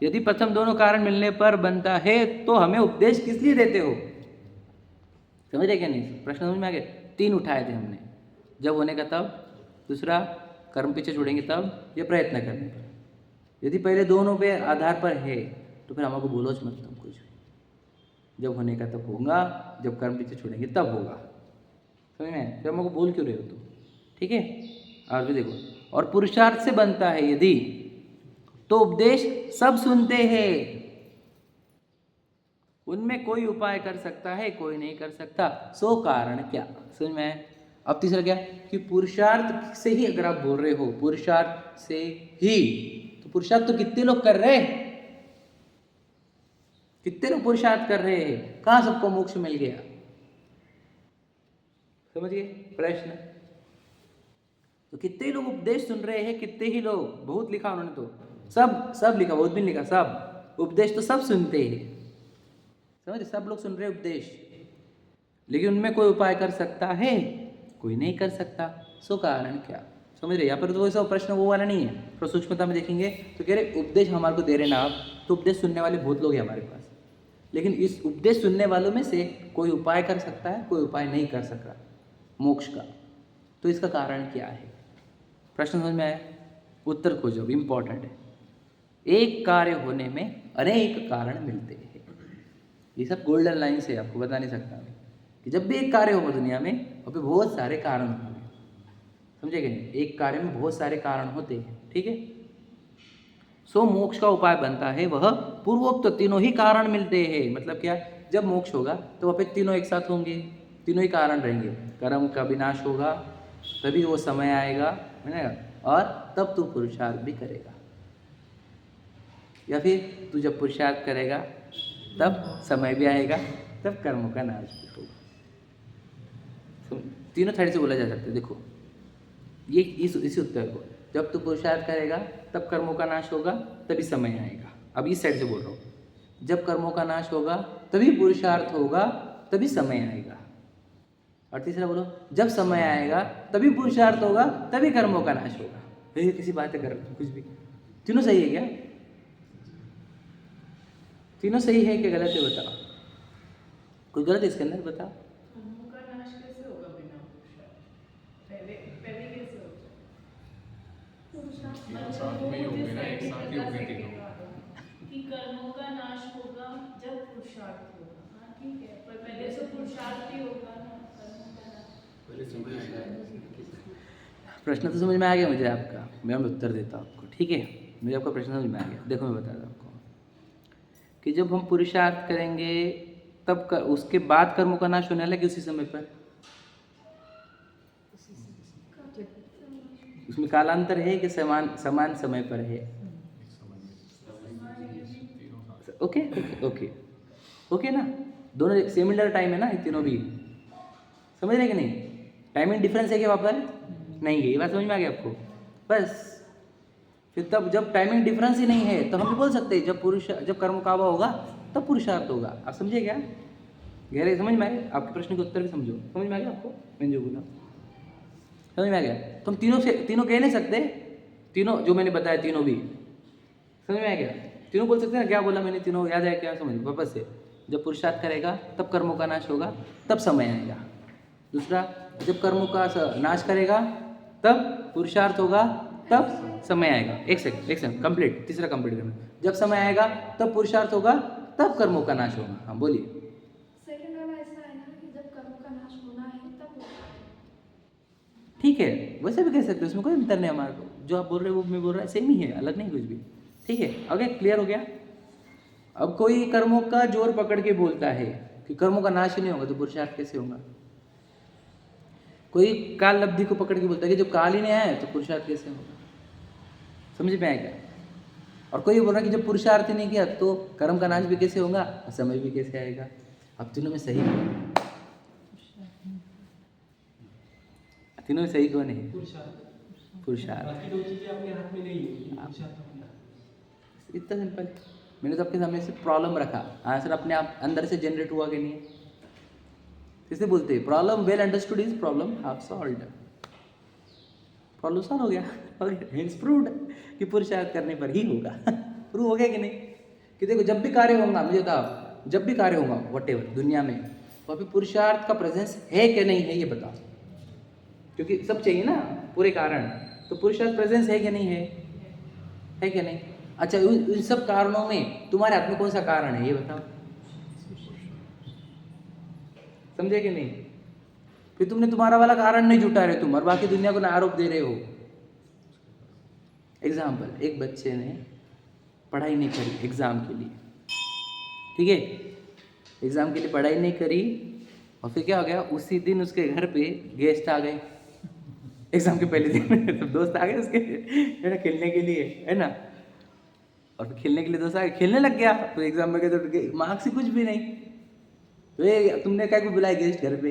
यदि प्रथम दोनों कारण मिलने पर बनता है तो हमें उपदेश किस लिए देते हो? समझ रहे क्या नहीं? प्रश्न समझ में आ गया? 3 उठाए थे हमने, जब होने का तब, दूसरा कर्म पीछे छोड़ेंगे तब, या प्रयत्न करने पर? यदि पहले दोनों पे आधार पर है तो फिर हमको बोलो मत तुम कुछ भी। जब होने का तब होगा, जब कर्म पीछे छोड़ेंगे तब होगा। समझ में? फिर हमको बोल क्यों रहे हो तुम? ठीक है। और भी देखो, और पुरुषार्थ से बनता है यदि, तो उपदेश सब सुनते हैं। उनमें कोई उपाय कर सकता है, कोई नहीं कर सकता, सो कारण क्या? समझ में? अब तीसरा क्या, कि पुरुषार्थ से ही अगर आप बोल रहे हो, पुरुषार्थ से ही, तो पुरुषार्थ तो कितने लोग कर रहे हैं? कितने लोग पुरुषार्थ कर रहे हैं? कहाँ सबको मोक्ष मिल गया? समझिए प्रश्न। तो कितने लोग उपदेश सुन रहे हैं? कितने ही लोग, बहुत लिखा उन्होंने तो, सब लिखा, बहुत भी नहीं लिखा, सब उपदेश तो सब सुनते हैं। समझ, सब लोग सुन रहे उपदेश, लेकिन उनमें कोई उपाय कर सकता है, कोई नहीं कर सकता, सो कारण क्या? समझ रहे? यहाँ पर तो वैसा प्रश्न वो वाला नहीं है, थोड़ा सूक्ष्मता में देखेंगे तो कह रहे उपदेश हमारे को दे रहे ना आप, तो उपदेश सुनने वाले बहुत लोग हैं हमारे पास, लेकिन इस उपदेश सुनने वालों में से कोई उपाय कर सकता है, कोई उपाय नहीं कर सकता मोक्ष का, तो इसका कारण क्या है? प्रश्न समझ में आया? उत्तर खोजो, इंपॉर्टेंट है। एक कार्य होने में अनेक कारण मिलते हैं। ये सब गोल्डन लाइन से आपको बता नहीं सकता मैं, कि जब भी एक कार्य होगा दुनिया में, वहाँ पे बहुत सारे कारण होंगे। समझे कि नहीं? एक कार्य में बहुत सारे कारण होते हैं। ठीक है। सो मोक्ष का उपाय बनता है वह पूर्वोक्त तीनों ही कारण मिलते हैं। मतलब क्या? जब मोक्ष होगा तो वहाँ पे तीनों एक साथ होंगे, तीनों ही कारण रहेंगे। कर्म का विनाश होगा, तभी वो समय आएगा, है ना, और तब तू पुरुषार्थ भी करेगा, या फिर तू जब पुरुषार्थ करेगा तब समय भी आएगा, तब कर्मों का नाश भी होगा। तीनों साइड से बोला जा सकता है। देखो ये इसी उत्तर को, जब तू पुरुषार्थ करेगा तब कर्मों का नाश होगा, तभी समय आएगा। अब इस साइड से बोल रहा हूँ, जब कर्मों का नाश होगा तभी पुरुषार्थ होगा, तभी समय आएगा। और तीसरा बोलो, जब समय आएगा तभी पुरुषार्थ होगा, तभी कर्मों का नाश होगा। फिर किसी बात कर कुछ भी, तीनों सही है क्या? तीनों सही है कि गलत है बताओ? कोई गलत है इसके अंदर बताओ? कर्मों का नाश कैसे होगा बिना पुरुषार्थ? पहले कैसे होगा? साथ में ही होंगे ना, एक साथ ही होंगे तीनों। कि कर्मों का नाश होगा जब पुरुषार्थ होगा। हाँ ठीक है, पर पहले से पुरुषार्थ ही होगा ना, कर्मों का नाश पहले समय आएगा। प्रश्न तो समझ में आ गया मुझे आपका, मैं उत्तर देता हूँ आपको। ठीक है, मुझे आपका प्रश्न समझ में आ गया। देखो मैं बताता हूँ आपको कि जब हम पुरुषार्थ करेंगे तब उसके बाद कर्मों का नाश होने वाला कि उसी समय पर? उसमें कालांतर है कि समान समय पर है? ओके ओके ओके ओके ना, दोनों सिमिलर टाइम है ना, ये तीनों भी। समझ रहे कि नहीं? टाइमिंग डिफरेंस है क्या वहाँ पर? नहीं है। ये बात समझ में आ गई आपको? बस फिर तब जब टाइमिंग डिफरेंस ही नहीं है तो हम भी बोल सकते हैं जब कर्म काबा होगा तब पुरुषार्थ होगा। आप समझे क्या? गहरे समझ में आए? आपके प्रश्न के उत्तर भी समझो। समझ में आ गया आपको मैंने जो बोला? समझ में आ गया? तो हम तीनों कह नहीं सकते, तीनों जो मैंने बताया तीनों भी समझ में आ गया? तीनों बोल सकते हैं ना? क्या बोला मैंने? तीनों याद है क्या? समझ वापस से, जब पुरुषार्थ करेगा तब कर्मों का नाश होगा, तब समय आएगा। दूसरा, जब कर्मों का नाश करेगा तब पुरुषार्थ होगा, तब समय आएगा। एक सेकंड कंप्लीट, तीसरा कंप्लीट करना। जब समय आएगा तब पुरुषार्थ होगा, तब कर्मों का नाश होगा। हाँ बोलिए। सेकंड वाला ऐसा है ना कि जब कर्म का नाश होना है तब होगा। ठीक है, वैसे भी कह सकते हो, उसमें कोई अंतर नहीं हमारे को। जो आप बोल रहे हो वो मैं बोल रहा है, सेम ही है, अलग नहीं कुछ भी। ठीक है, ओके, क्लियर हो गया? अब कोई कर्मों का जोर पकड़ के बोलता है कि कर्मों का नाश ही नहीं होगा तो पुरुषार्थ कैसे होगा? कोई काल लब्धि को पकड़ के बोलता है कि जब काल ही नहीं आया तो पुरुषार्थ कैसे होगा? समझ में आएगा? और कोई बोल रहा है कि जब पुरुषार्थ नहीं किया तो कर्म का नाश भी कैसे होगा, समय भी कैसे आएगा? अब तीनों में सही कौन है? तीनों में सही कौन है? पुरुषार्थ। बाकी दो चीजें अपने हाथ में नहीं है। इतना सिंपल। मैंने तो आपके सामने से प्रॉब्लम रखा, आंसर अपने आप अंदर से जनरेट हुआ कि नहीं? किसे बोलते हैं? Problem well understood is problem half solved. Problem solve हो गया, हिंस प्रूव्ड कि पुरुषार्थ करने पर ही होगा। प्रूव हो गया कि नहीं? कि देखो जब भी कार्य होगा, मुझे बताओ, जब भी कार्य होगा व्हाटएवर दुनिया में, वहाँ पे पुरुषार्थ का प्रेजेंस है कि नहीं है ये बताओ, क्योंकि सब चाहिए ना पूरे कारण। तो पुरुषार्थ प्रेजेंस है कि नहीं है कि नहीं? अच्छा, उन सब कारणों में तुम्हारे हाथ में कौन सा कारण है ये बताओ, समझे कि नहीं? फिर तुमने तुम्हारा वाला कारण नहीं जुटा रहे तुम, और बाकी दुनिया को ना आरोप दे रहे हो। एग्जाम्पल, एक बच्चे ने पढ़ाई नहीं करी एग्जाम के लिए, ठीक है, एग्जाम के लिए पढ़ाई नहीं करी, और फिर क्या हो गया, उसी दिन उसके घर पे गेस्ट आ गए एग्जाम के पहले दिन सब दोस्त आ गए उसके, है ना, खेलने के लिए, है ना, और फिर खेलने के लिए दोस्त आ गए, खेलने लग गया, तो एग्जाम में गए तो मार्क्स ही कुछ भी नहीं। तो ये तुमने क्या को बुलाया गेस्ट घर पे?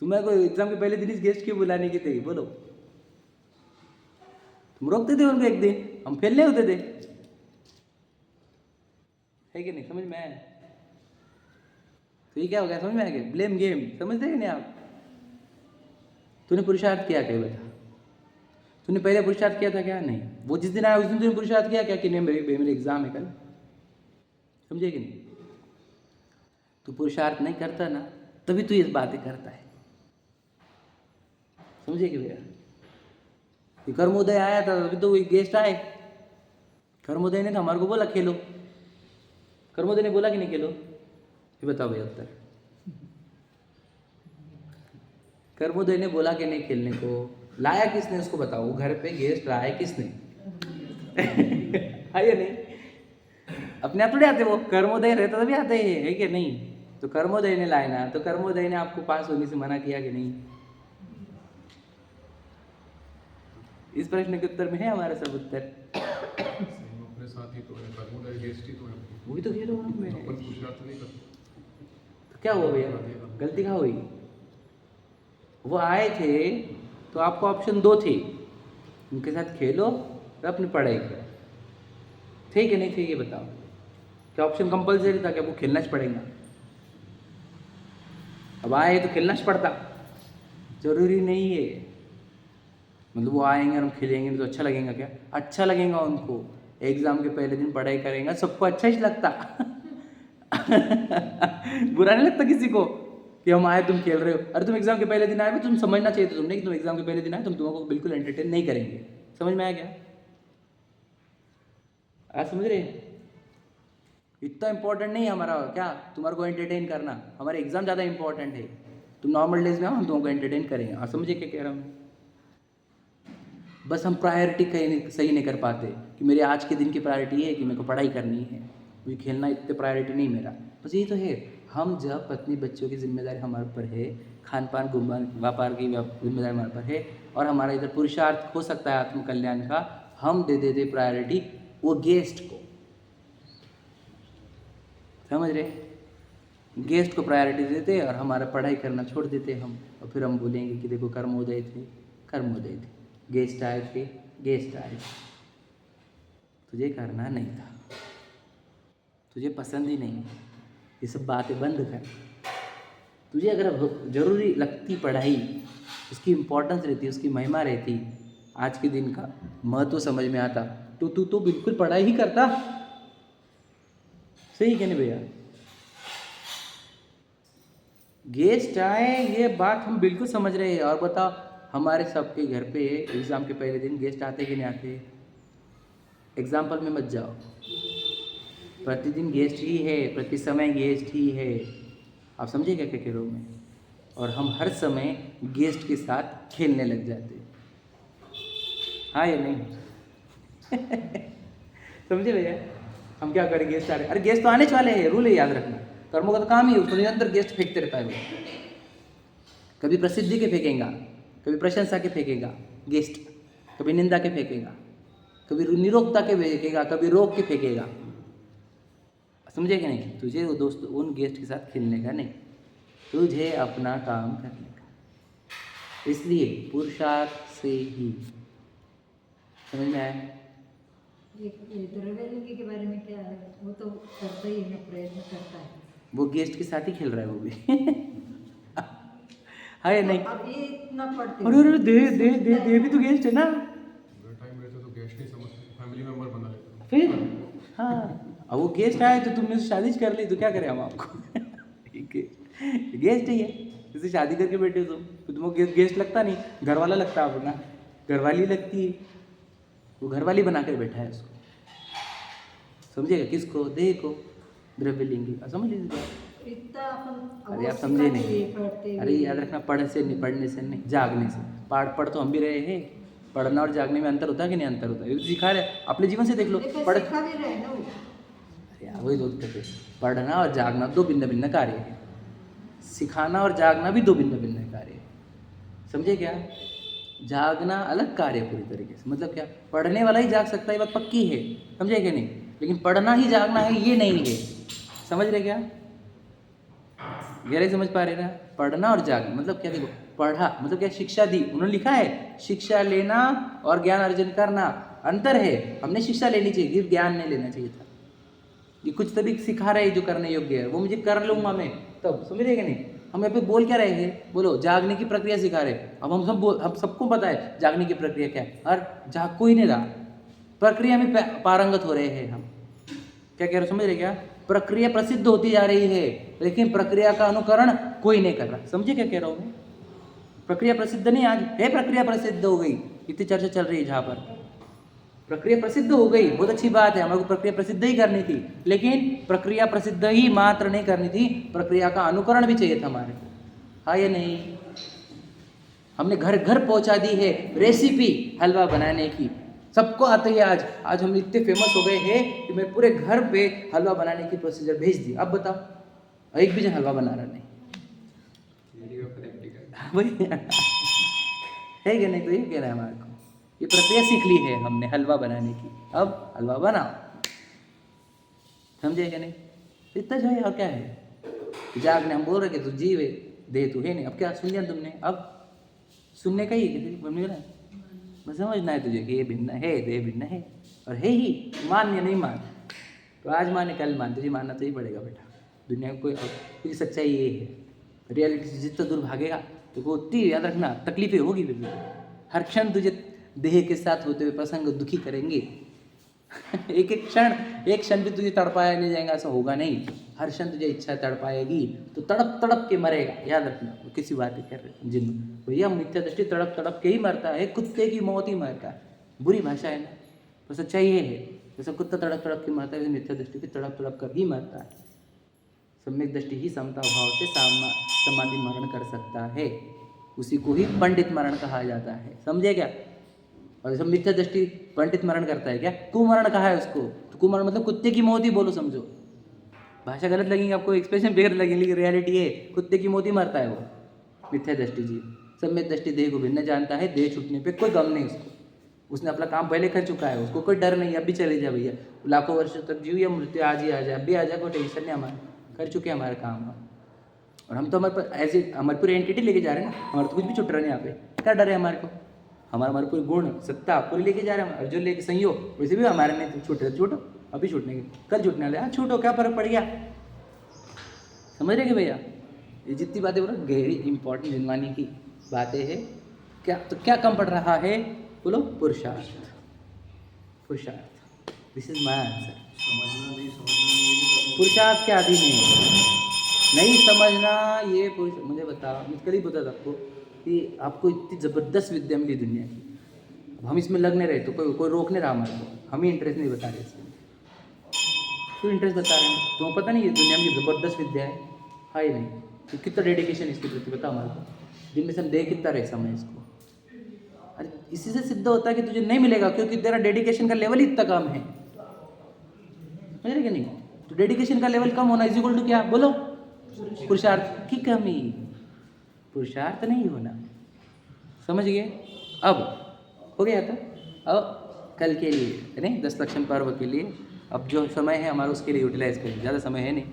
तुम्हें कोई एग्जाम के पहले दिन इस गेस्ट क्यों बुलाने की थी बोलो? तुम रोकते थे उनको, एक दिन हम खेलने होते थे, है कि नहीं? समझ में आया? तो ये क्या हो गया, समझ में आ गया? ब्लेम गेम, समझते हैं कि नहीं आप? तूने पुरुषार्थ किया क्या बता? तूने पहले पुरुषार्थ किया था क्या? नहीं। वो जिस दिन आया उस दिन तूने पुरुषार्थ किया क्या कि नहीं मेरे एग्जाम है कल? समझे कि नहीं? तू पुरुषार्थ नहीं करता ना, तभी तू ये बातें करता है, समझे कि भैया? ये कर्मोदय आया था, अभी तो वही गेस्ट आए, कर्मोदय ने तो हमारे को बोला खेलो, कर्मोदय ने बोला कि नहीं खेलो? ये बताओ भैया उत्तर। कर्मोदय ने बोला कि नहीं खेलने को? लाया किसने उसको बताओ? वो घर पे गेस्ट लाया किसने? है नहीं? अपने आप थोड़े आते, वो कर्मोदय रहता तभी आते हैं, है कि नहीं? तो कर्मोदय ने लाया ना, तो कर्मोदय ने आपको पास होने से मना किया कि नहीं? इस प्रश्न के उत्तर में है हमारा सब उत्तर। अपने साथ ही तो है, कर्मोदय गेस्ट ही तो है, वही तो कह रहा हूँ मैं। अपन पुरुषार्थ नहीं करते। तो क्या हुआ भैया, गलती कहाँ हुई? वो आए थे तो आपको ऑप्शन 2 थे, उनके साथ खेलो और अपनी पढ़ाई करो, थे कि नहीं थे ये बताओ? क्या ऑप्शन कंपलसरी था क्या? वो खेलना ही पड़ेगा? अब आए तो खेलना ही पड़ता, जरूरी नहीं है। मतलब वो आएंगे और हम खेलेंगे तो अच्छा लगेगा क्या? अच्छा लगेगा उनको, एग्जाम के पहले दिन पढ़ाई करेंगे, सबको अच्छा ही लगता बुरा नहीं लगता किसी को कि हम आए तुम खेल रहे हो? अरे तुम एग्जाम के पहले दिन आए, तुम समझना चाहिए था तुमने कि तुम एग्जाम के पहले दिन आए, तुमको बिल्कुल एंटरटेन नहीं करेंगे। समझ में आया क्या? आज समझ रहे? इतना इंपॉर्टेंट नहीं है हमारा क्या तुम्हारे को एंटरटेन करना, हमारे एग्जाम ज़्यादा इंपॉर्टेंट है। तुम नॉर्मल डेज में आओ, हम तुमको एंटरटेन करेंगे। आप समझे क्या कह रहा हूँ? बस हम प्रायोरिटी कहीं सही नहीं कर पाते कि मेरे आज के दिन की प्रायोरिटी है कि मेरे को पढ़ाई करनी है, मुझे खेलना इतने प्रायोरिटी नहीं मेरा। बस यही तो है, हम जब पत्नी बच्चों की जिम्मेदारी हमारे ऊपर है, खान पान घूमन व्यापार की जिम्मेदारी हमारे ऊपर है, और हमारा इधर पुरुषार्थ हो सकता है आत्मकल्याण का, हम दे देते प्रायोरिटी वो गेस्ट को। समझ रहे? गेस्ट को प्रायोरिटी देते और हमारा पढ़ाई करना छोड़ देते हम, और फिर हम बोलेंगे कि देखो कर्मोदय थे, कर्मोदय थे, गेस्ट आए थे, गेस्ट आए थे, तुझे करना नहीं था, तुझे पसंद ही नहीं, ये सब बातें बंद कर। तुझे अगर जरूरी लगती पढ़ाई, उसकी इम्पोर्टेंस रहती, उसकी महिमा रहती, आज के दिन का महत्व समझ में आता, तो तू तो बिल्कुल पढ़ाई ही करता। सही क्या नहीं भैया? गेस्ट आए ये बात हम बिल्कुल समझ रहे हैं। और बताओ, हमारे सबके घर पे एग्ज़ाम के पहले दिन गेस्ट आते कि नहीं आते? एग्जाम्पल में मत जाओ, प्रतिदिन गेस्ट ही है, प्रति समय गेस्ट ही है। आप समझे क्या कह रहा हूँ मैं? और हम हर समय गेस्ट के साथ खेलने लग जाते, हाँ या नहीं? समझे भैया? हम क्या करें, गेस्ट आ रहे, अरे गेस्ट तो आने वाले हैं, रूल है याद रखना। कर्मों का तो काम ही है, उसको निरंतर गेस्ट फेंकते रहता है वो। कभी प्रसिद्धि के फेंकेगा, कभी प्रशंसा के फेंकेगा गेस्ट, कभी निंदा के फेंकेगा, कभी निरोक्ता के फेंकेगा, कभी रोक के फेंकेगा। समझे कि नहीं? तुझे वो दोस्त उन गेस्ट के साथ खेलने का नहीं, तुझे अपना काम करने का। इसलिए पुरुषार्थ से ही, समझ में आया? एक द्रव्यलिंगी के बारे में क्या है? वो तो करता ही है, प्रयत्न करता है, वो गेस्ट के साथ ही खेल रहा है वो भी है या नहीं? अब ये इतना पढ़ते अरे अरे दे भी तो गेस्ट है ना, पूरा टाइम रहता तो गेस्ट नहीं समझते, फैमिली मेंबर बना लेते। फिर हाँ, अब वो गेस्ट आए तो तुमने उससे शादी कर ली, तो क्या करें हम आपको? ठीक है, गेस्ट ही है, जैसे शादी करके बैठे हो तुम, तो तुमको गेस्ट लगता नहीं, घर वाला लगता अपना, घरवाली लगती है, वो घरवाली बना कर बैठा है उसको, समझेगा किसको? देह को, द्रव्यलिंगी। समझ लीजिए। इतना अपन अरे आप समझे नहीं। पढ़ते अरे याद रखना, पढ़ने से नहीं, जागने से। पढ़ तो हम भी रहे हैं, पढ़ना और जागने में अंतर होता है कि नहीं? अंतर होता है। ये तो सिखा रहे, अपने जीवन से देख लो। पढ़ सिखा भी रहे ना वो। अरे यार वही बोलते थे, पढ़ना और जागना दो भिन्न भिन्न कार्य है, सिखाना और जागना भी दो भिन्न भिन्न कार्य है। समझे क्या? जागना अलग कार्य है पूरी तरीके से। मतलब क्या? पढ़ने वाला ही जाग सकता है, ये बात पक्की है, समझे क्या नहीं? लेकिन पढ़ना ही जागना है ये नहीं है। समझ रहे क्या? गहरे समझ पा रहे ना? पढ़ना और जागना मतलब क्या? देखो, पढ़ा मतलब क्या? शिक्षा दी। उन्होंने लिखा है शिक्षा लेना और ज्ञान अर्जन करना अंतर है। हमने शिक्षा लेनी चाहिए, ज्ञान नहीं लेना चाहिए था। ये कुछ तभी सिखा रहे हैं जो करने योग्य है, वो मुझे कर लूंगा मैं तब। समझ रहे कि नहीं? हम यहाँ पे बोल क्या रहे हैं? बोलो, जागने की प्रक्रिया सिखा रहे। अब हम सबको पता है जागने की प्रक्रिया क्या है, और जाग कोई नहीं रहा, प्रक्रिया में पारंगत हो रहे हैं हम। क्या कह रहे हो? समझ रहे क्या? प्रक्रिया प्रसिद्ध होती जा रही है, लेकिन प्रक्रिया का अनुकरण कोई नहीं कर रहा। समझे क्या कह रहा हूँ? प्रक्रिया प्रसिद्ध नहीं, आज है प्रक्रिया प्रसिद्ध हो गई, इतनी चर्चा चल रही है जहाँ पर प्रक्रिया प्रसिद्ध हो गई। बहुत अच्छी बात है, हमारे को प्रक्रिया प्रसिद्ध ही करनी थी, लेकिन प्रक्रिया प्रसिद्ध ही मात्र नहीं करनी थी, प्रक्रिया का अनुकरण भी चाहिए था हमारे को। हाँ या नहीं? हमने घर घर पहुंचा दी है रेसिपी हलवा बनाने की, सबको आते ही। आज हम इतने फेमस हो गए हैं कि मैं पूरे घर पे हलवा बनाने की प्रोसीजर भेज दी। अब बताओ, एक भी जन हलवा बना रहा नहीं। वही है कि नहीं? तो ये कह रहा है हमारे को, ये प्रक्रिया सीख ली है हमने हलवा बनाने की, अब हलवा बनाओ। समझे कि नहीं? इतना जो है, और क्या है? जागने हम बोल रहे कि तू जीव है, दे तू है नहीं। अब क्या सुन लिया तुमने? अब सुनने का ही है, बस समझना है तुझे कि ये भिन्न है, देह भिन्न है, और है ही। मान या नहीं मान, तो आज माने कल मान, तुझे मानना तो ही पड़ेगा बेटा। दुनिया में कोई सच्चाई ये है, रियलिटी से जितना दूर भागेगा तो वो उतनी, याद रखना, तकलीफें होगी। बिल्कुल हर क्षण तुझे देह के साथ होते हुए प्रसंग दुखी करेंगे। एक क्षण भी तुझे तड़पाया नहीं जाएगा, ऐसा होगा नहीं। हर क्षण तुझे इच्छा तड़पाएगी तो तड़प तड़प के मरेगा। याद रखना, वो किसी बात की कर रहे जिन भैया, मिथ्या दृष्टि तड़प तड़प के ही मरता है, कुत्ते की मौत ही मरता है। बुरी भाषा है ना, तो सच्चाई ये है, जैसा कुत्ता तड़प तड़प के मरता है, मिथ्या दृष्टि भी तड़प तड़प कर ही मरता है। सम्यक दृष्टि ही समता भाव से समाधि मरण कर सकता है, उसी को ही पंडित मरण कहा जाता है। समझे क्या? और जब मिथ्या दृष्टि पंडित मरण करता है, क्या कुमरण कहा है उसको? तो कुमरण मतलब कुत्ते की मौत ही बोलो, समझो। भाषा गलत लगेंगे आपको, एक्सप्रेशन बेगर लगेंगे, लेकिन रियलिटी है कुत्ते की मौत ही मरता है वो मिथ्या दृष्टि जी। सम्यक दृष्टि देह को भिन्न जानता है, देह छूटने पे कोई गम नहीं उसको, उसने अपना काम पहले कर चुका है, उसको कोई डर नहीं। अब भी चले जाए भैया, लाखों वर्षों तक जीव या मृत्यु आज ही आ जाए, अब भी आ जाए, कोई टेंशन नहीं, हमारे कर चुके हैं हमारे काम का। और हम तो हमारे पूरी एंटिटी लेके जा रहे हैं ना, हमारे तो कुछ भी छूट रहा नहीं। यहाँ पे क्या डर है हमारे को? हमारे पूरे गुण सत्ता पूरी लेके जा रहे हैं, और जो लेके संयोग वैसे भी हमारे में छूट रहे। छूटो, अभी छूटने के, कल छूटने वाले, छूटो, क्या फर्क पड़ गया? समझ रहे कि भैया, ये जितनी बातें बोलो गहरी इंपॉर्टेंट जिनवानी की बातें हैं। क्या तो क्या कम पड़ रहा है? बोलो, पुरुषार्थ। पुरुषार्थ, दिस इज माय आंसर। पुरुषार्थ के अधीन नहीं समझना ये पुरुष। मुझे बता, मैं कल ही बता था आपको कि आपको इतनी ज़बरदस्त विद्या मिली दुनिया की, अब हम इसमें लग नहीं रहे तो कोई रोक नहीं रहा हमारे को, हम ही इंटरेस्ट नहीं बता रहे इसमें। क्यों इंटरेस्ट बता रहे हैं? तुम्हें पता नहीं ये दुनिया में ज़बरदस्त विद्या है ही नहीं, तो कितना डेडिकेशन इसके प्रति बता हमारे को, दिन में से हम दे कितना रहे समय इसको। अरे इसी से सिद्ध होता है कि तुझे नहीं मिलेगा, क्योंकि तेरा डेडिकेशन का लेवल ही इतना कम है। समझ रहे कि नहीं? तो डेडिकेशन का लेवल कम होना इज इक्वल टू क्या? बोलो, पुरुषार्थ की कमी, पुरुषार्थ नहीं होना। समझ गए? अब हो गया था। अब कल के लिए नहीं, 10 लक्षण पर्व के लिए अब जो समय है हमारा उसके लिए यूटिलाइज करें, ज़्यादा समय है नहीं,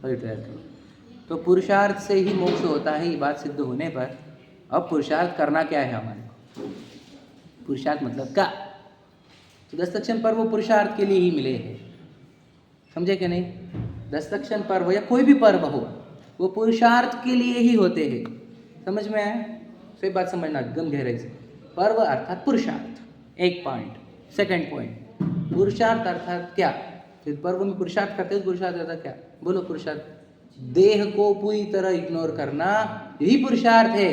और यूटिलाइज करो। तो पुरुषार्थ से ही मोक्ष होता है, ये बात सिद्ध होने पर अब पुरुषार्थ करना क्या है हमारे को? पुरुषार्थ मतलब क्या? तो 10 लक्षण पर्व पुरुषार्थ के लिए ही मिले हैं। समझे कि नहीं? 10 लक्षण पर्व या कोई भी पर्व हो, वो पुरुषार्थ के लिए ही होते हैं। समझ में आया? तो एक बात समझना एकदम गहराई से, पर्व अर्थात पुरुषार्थ, एक पॉइंट। सेकंड पॉइंट, पुरुषार्थ अर्थात क्या? फिर पर्व में पुरुषार्थ करते हैं, पुरुषार्थ अर्थात क्या? बोलो, पुरुषार्थ देह को पूरी तरह इग्नोर करना, यही पुरुषार्थ है।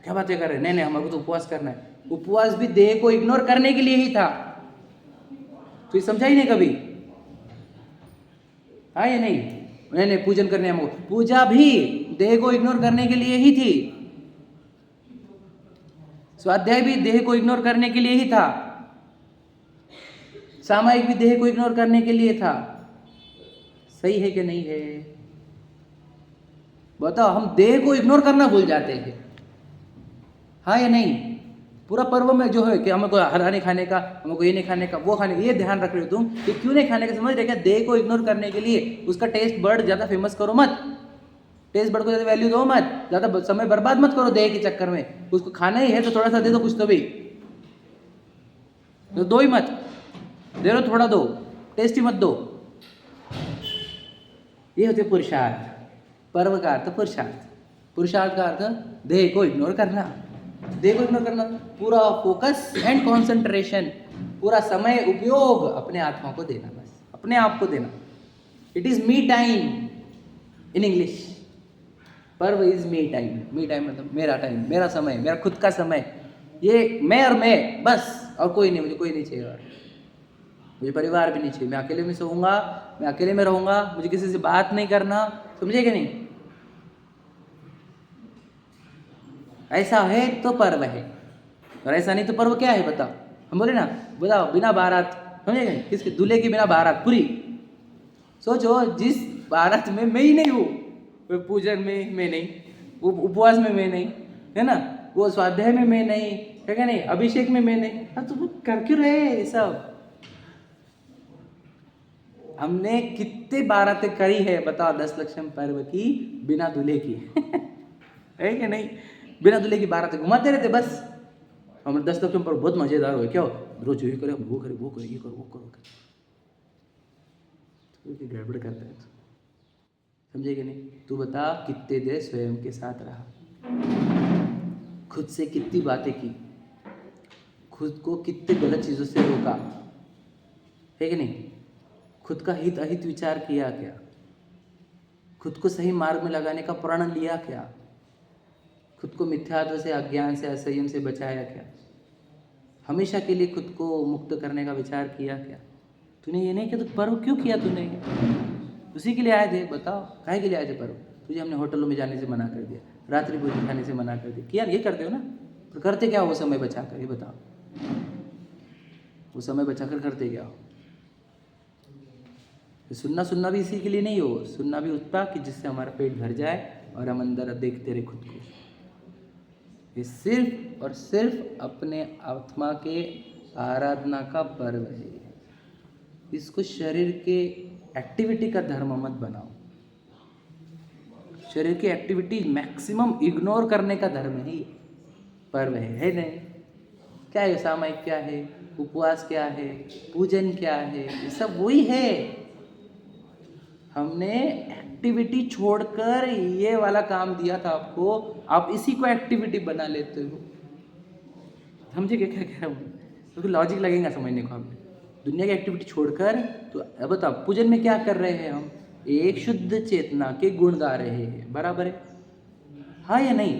क्या बातें कर रहे हैं? नहीं हमारे को तो उपवास करना है, उपवास भी देह को इग्नोर करने के लिए ही था। तो ये समझा ही नहीं कभी, हाँ या नहीं? नहीं, पूजन करने हम, पूजा भी देह को इग्नोर करने के लिए ही थी, स्वाध्याय भी देह को इग्नोर करने के लिए ही था, सामायिक भी देह को इग्नोर करने के लिए था। सही है कि नहीं है? बताओ, हम देह को इग्नोर करना भूल जाते हैं, हाँ या नहीं? पूरा पर्व में जो है कि हमको हरा नहीं खाने का, हमको ये नहीं खाने का, वो खाने का, ये ध्यान रख रहे हो तुम कि क्यों नहीं खाने का, समझ रहे क्या? देह को इग्नोर करने के लिए उसका टेस्ट बर्ड ज़्यादा फेमस करो मत, टेस्ट बर्ड को ज़्यादा वैल्यू दो मत, ज़्यादा समय बर्बाद मत करो देह के चक्कर में। उसको खाना ही है तो थोड़ा सा दे दो, कुछ तो भी तो दो ही मत, दे दो थोड़ा दो, टेस्टी मत दो। ये होते पुरुषार्थ। पर्व का अर्थ पुरुषार्थ, पुरुषार्थ का अर्थ देह को इग्नोर करना, देह को इग्नोर करना, पूरा फोकस एंड कंसंट्रेशन, पूरा समय उपयोग अपने आत्मा को देना, बस अपने आप को देना। It is me time in English, पर्व is me time. Me time मतलब मेरा टाइम, मेरा समय, मेरा खुद का समय, ये मैं और मैं बस, और कोई नहीं, मुझे कोई नहीं चाहिए, और मुझे परिवार भी नहीं चाहिए, मैं अकेले में सोऊंगा, मैं अकेले में रहूंगा, मुझे किसी से बात नहीं करना, समझे कि नहीं? ऐसा है तो पर्व है, और ऐसा नहीं तो पर्व क्या है बताओ? हम बोले ना, बताओ, बिना बारात, समझे क्या? किसके दूल्हे की बिना बारात पूरी। सोचो, जिस बारात में मैं ही नहीं हूँ, पूजन में मैं नहीं, वो उपवास में मैं नहीं, है ना, वो स्वाध्याय में मैं नहीं, है क्या नहीं, अभिषेक में मैं नहीं, अब तो कर क्यों रहे ये सब? हमने कितने बारातें करी है बताओ 10 लक्षम पर्व की बिना दूल्हे की है कि नहीं? बिना दूल्हे की बारातें घुमाते रहते बस। हम 10 लक्षम पर्व बहुत मजेदार हो, क्या हो, रोज ये करे, वो करे, वो करे, ये करो, वो करो, तो गड़बड़ करता है। समझे कि नहीं? तू बता, कितने देर स्वयं के साथ रहा, खुद से कितनी बातें की, खुद को कितने गलत चीज़ों से रोका, है कि नहीं? खुद का हित अहित विचार किया क्या? खुद को सही मार्ग में लगाने का प्रण लिया क्या? खुद को मिथ्यात्व से, अज्ञान से, असंयम से बचाया क्या? हमेशा के लिए खुद को मुक्त करने का विचार किया क्या? तूने ये नहीं किया तो पर्व क्यों किया तूने? उसी के लिए आए थे, बताओ काहे के लिए आए थे पर्व? तुझे हमने होटलों में जाने से मना कर दिया, रात्रि भोजन खाने से मना कर दिया, किया ये करते हो ना, तो करते क्या वो समय बचाकर? ये बताओ, वो समय बचाकर करते क्या हो? सुनना भी इसी के लिए नहीं हो, सुनना भी उतना कि जिससे हमारा पेट भर जाए और हम अंदर देखते रहे खुद को। ये सिर्फ और सिर्फ अपने आत्मा के आराधना का पर्व है। इसको शरीर के एक्टिविटी का धर्म मत बनाओ। शरीर की एक्टिविटी मैक्सिमम इग्नोर करने का धर्म ही पर्व है नहीं? क्या है सामायिक, क्या है उपवास, क्या है पूजन, क्या है, ये सब वही है। हमने एक्टिविटी छोड़कर ये वाला काम दिया था आपको, आप इसी को एक्टिविटी बना लेते हो। समझे क्या कह रहा हूँ? क्योंकि लॉजिक लगेगा समझने को। हमें दुनिया की एक्टिविटी छोड़कर, तो अब बताओ पूजन में क्या कर रहे हैं हम? एक शुद्ध चेतना के गुण गा रहे हैं, बराबर है, हाँ या नहीं?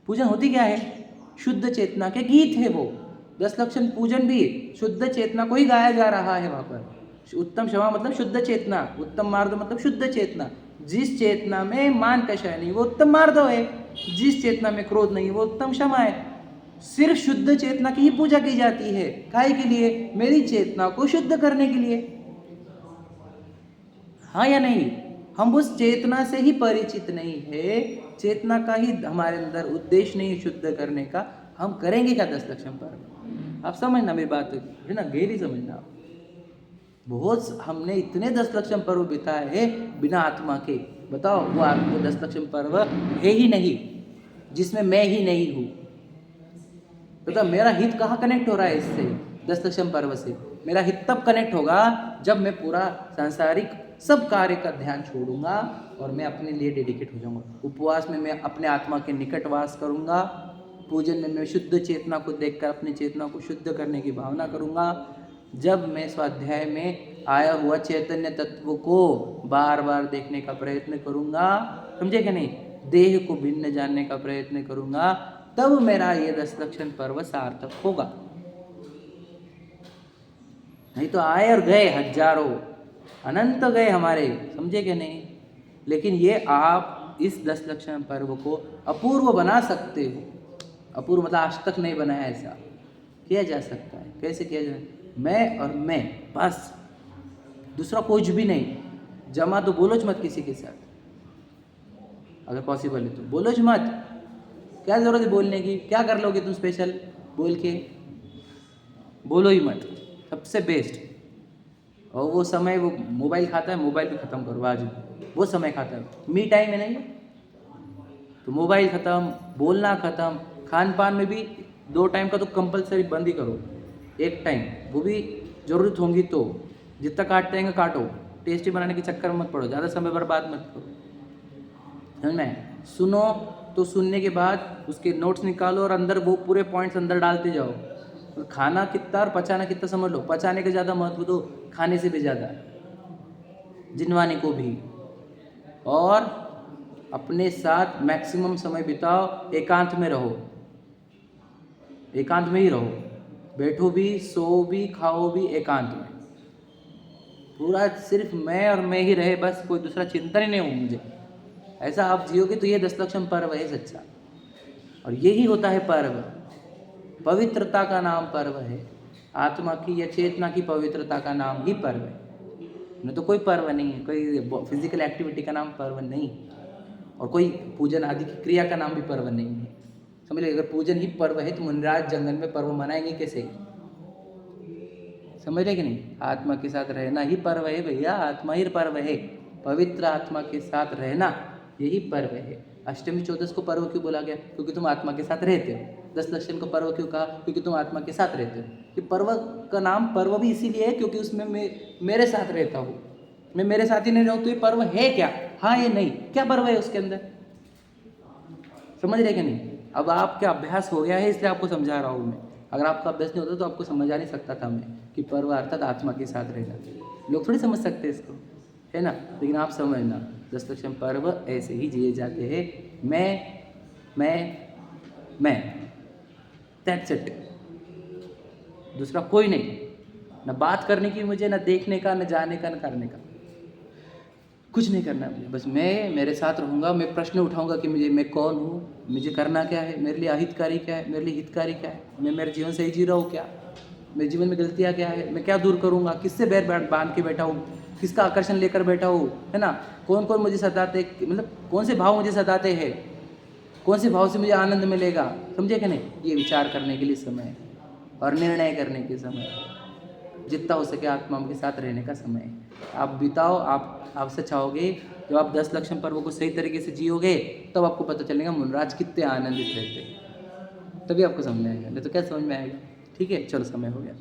पूजन होती क्या है? शुद्ध चेतना के गीत है वो। 10 लक्षण पूजन भी शुद्ध चेतना को ही गाया जा रहा है वहाँ पर। उत्तम क्षमा मतलब शुद्ध चेतना, उत्तम मार्ग मतलब शुद्ध चेतना। जिस चेतना में मान कषाय नहीं वो उत्तम मार्ग है, जिस चेतना में क्रोध नहीं वो उत्तम क्षमा है। सिर्फ शुद्ध चेतना की ही पूजा की जाती है। काहे के लिए? मेरी चेतना को शुद्ध करने के लिए, हाँ या नहीं? हम उस चेतना से ही परिचित नहीं है, चेतना का ही हमारे अंदर उद्देश्य नहीं शुद्ध करने का। हम करेंगे क्या 10 लक्षण पर? आप समझना मेरी बात है ना, गहरी समझना। बहुत हमने इतने 10 लक्षण पर्व बिताए हैं बिना आत्मा के। बताओ वो आपको 10 लक्षण पर्व है ही नहीं जिसमें मैं ही नहीं हूँ। बताओ मेरा हित कहाँ कनेक्ट हो रहा है इससे? 10 लक्षण पर्व से मेरा हित तब कनेक्ट होगा जब मैं पूरा सांसारिक सब कार्य का ध्यान छोड़ूंगा और मैं अपने लिए डेडिकेट हो जाऊंगा। उपवास में मैं अपने आत्मा के निकट वास करूंगा, पूजन में मैं शुद्ध चेतना को देखकर अपनी चेतना को शुद्ध करने की भावना करूंगा। जब मैं स्वाध्याय में आया हुआ चैतन्य तत्व को बार बार देखने का प्रयत्न करूंगा, समझे कि नहीं? देह को भिन्न जानने का प्रयत्न करूंगा, तब मेरा ये 10 लक्षण पर्व सार्थक होगा। नहीं तो आए और गए हजारों, अनंत गए हमारे, समझे कि नहीं। लेकिन ये आप इस 10 लक्षण पर्व को अपूर्व बना सकते हो। अपूर्व मतलब आज तक नहीं बनाया, ऐसा किया जा सकता है। कैसे किया जाए? मैं और मैं, बस दूसरा कुछ भी नहीं। जमा तो बोलो मत किसी के साथ, अगर पॉसिबल है तो बोलो मत। क्या ज़रूरत है बोलने की? क्या कर लोगे तुम स्पेशल बोल के? बोलो ही मत, सबसे बेस्ट। और वो समय वो मोबाइल खाता है, मोबाइल भी ख़त्म करो आज। वो समय खाता है, मी टाइम है नहीं तो मोबाइल ख़त्म, बोलना ख़त्म। खान पान में भी 2 टाइम का तो कंपलसरी बंद ही करो। 1 टाइम वो भी ज़रूरत होंगी तो, जितना काटते हैं काटो। टेस्टी बनाने के चक्कर में मत पड़ो, ज़्यादा समय बर्बाद मत करो, समझ में। सुनो तो सुनने के बाद उसके नोट्स निकालो और अंदर वो पूरे पॉइंट्स अंदर डालते जाओ। तो खाना कितना और पचाना कितना समझ लो। पचाने का ज़्यादा महत्व दो, खाने से भी ज़्यादा, जिनवाने को भी। और अपने साथ मैक्सिमम समय बिताओ, एकांत में रहो, एकांत में ही रहो। बैठो भी, सो भी, खाओ भी एकांत में। पूरा सिर्फ मैं और मैं ही रहे, बस कोई दूसरा चिंतन ही नहीं हो मुझे। ऐसा आप जियोगे तो ये 10 लक्षण पर्व है सच्चा। और यही होता है पर्व, पवित्रता का नाम पर्व है। आत्मा की या चेतना की पवित्रता का नाम ही पर्व है। नहीं तो कोई पर्व नहीं है, कोई फिजिकल एक्टिविटी का नाम पर्व नहीं, और कोई पूजन आदि की क्रिया का नाम भी पर्व नहीं है। समझ लीजिए, अगर पूजन ही पर्व है तो मुनिराज जंगल में पर्व मनाएंगे कैसे? समझ रहे कि नहीं? आत्मा के साथ रहना ही पर्व है भैया, आत्मा ही पर्व है। पवित्र आत्मा के साथ रहना यही पर्व है। अष्टमी 14 को पर्व क्यों बोला गया? क्योंकि तुम आत्मा के साथ रहते हो। 10 लक्षण को पर्व क्यों कहा? क्योंकि तुम आत्मा के साथ रहते हो। कि पर्व का नाम पर्व भी इसीलिए है क्योंकि उसमें मैं मेरे साथ रहता हूँ। मैं मेरे साथ ही नहीं रहूँ तो ये पर्व है क्या? हाँ ये नहीं, क्या पर्व है उसके अंदर? समझ रहे कि नहीं? अब आपका अभ्यास हो गया है इसलिए आपको समझा रहा हूँ मैं। अगर आपका अभ्यास नहीं होता तो आपको समझा नहीं सकता था मैं कि पर्व अर्थात आत्मा के साथ रहना। लोग थोड़ी समझ सकते हैं इसको, है ना। लेकिन आप समझना, 10 लक्षण पर्व ऐसे ही जिए जाते हैं। मैं, दैट्स इट। दूसरा कोई नहीं, ना बात करने की मुझे, ना देखने का, ना जाने का, ना करने का, कुछ नहीं करना मुझे। बस मैं मेरे साथ रहूँगा। मैं प्रश्न उठाऊँगा कि मैं कौन हूँ, मुझे करना क्या है, मेरे लिए अहितकारी क्या है, मेरे लिए हितकारी क्या है, मैं मेरे जीवन सही जी रहा हूँ क्या, मेरे जीवन में गलतियाँ क्या है, मैं क्या दूर करूँगा, किससे बैर बांध के बैठा हूँ, किसका आकर्षण लेकर बैठा हूँ, है ना। कौन कौन मुझे सताते, मतलब कौन से भाव मुझे सताते हैं, कौन से भाव से मुझे आनंद मिलेगा, समझे कि नहीं। ये विचार करने के लिए समय है और निर्णय करने के समय है। जितना हो सके आत्मा के साथ रहने का समय है। आप बिताओ। आप से चाहोगे जब आप 10 लक्षण पर्व को सही तरीके से जियोगे तब आपको पता चलेगा मुनिराज कितने आनंदित रहते हैं। तभी आपको समझ में आएगा, नहीं तो क्या समझ में आएगा। ठीक है, चलो समय हो गया।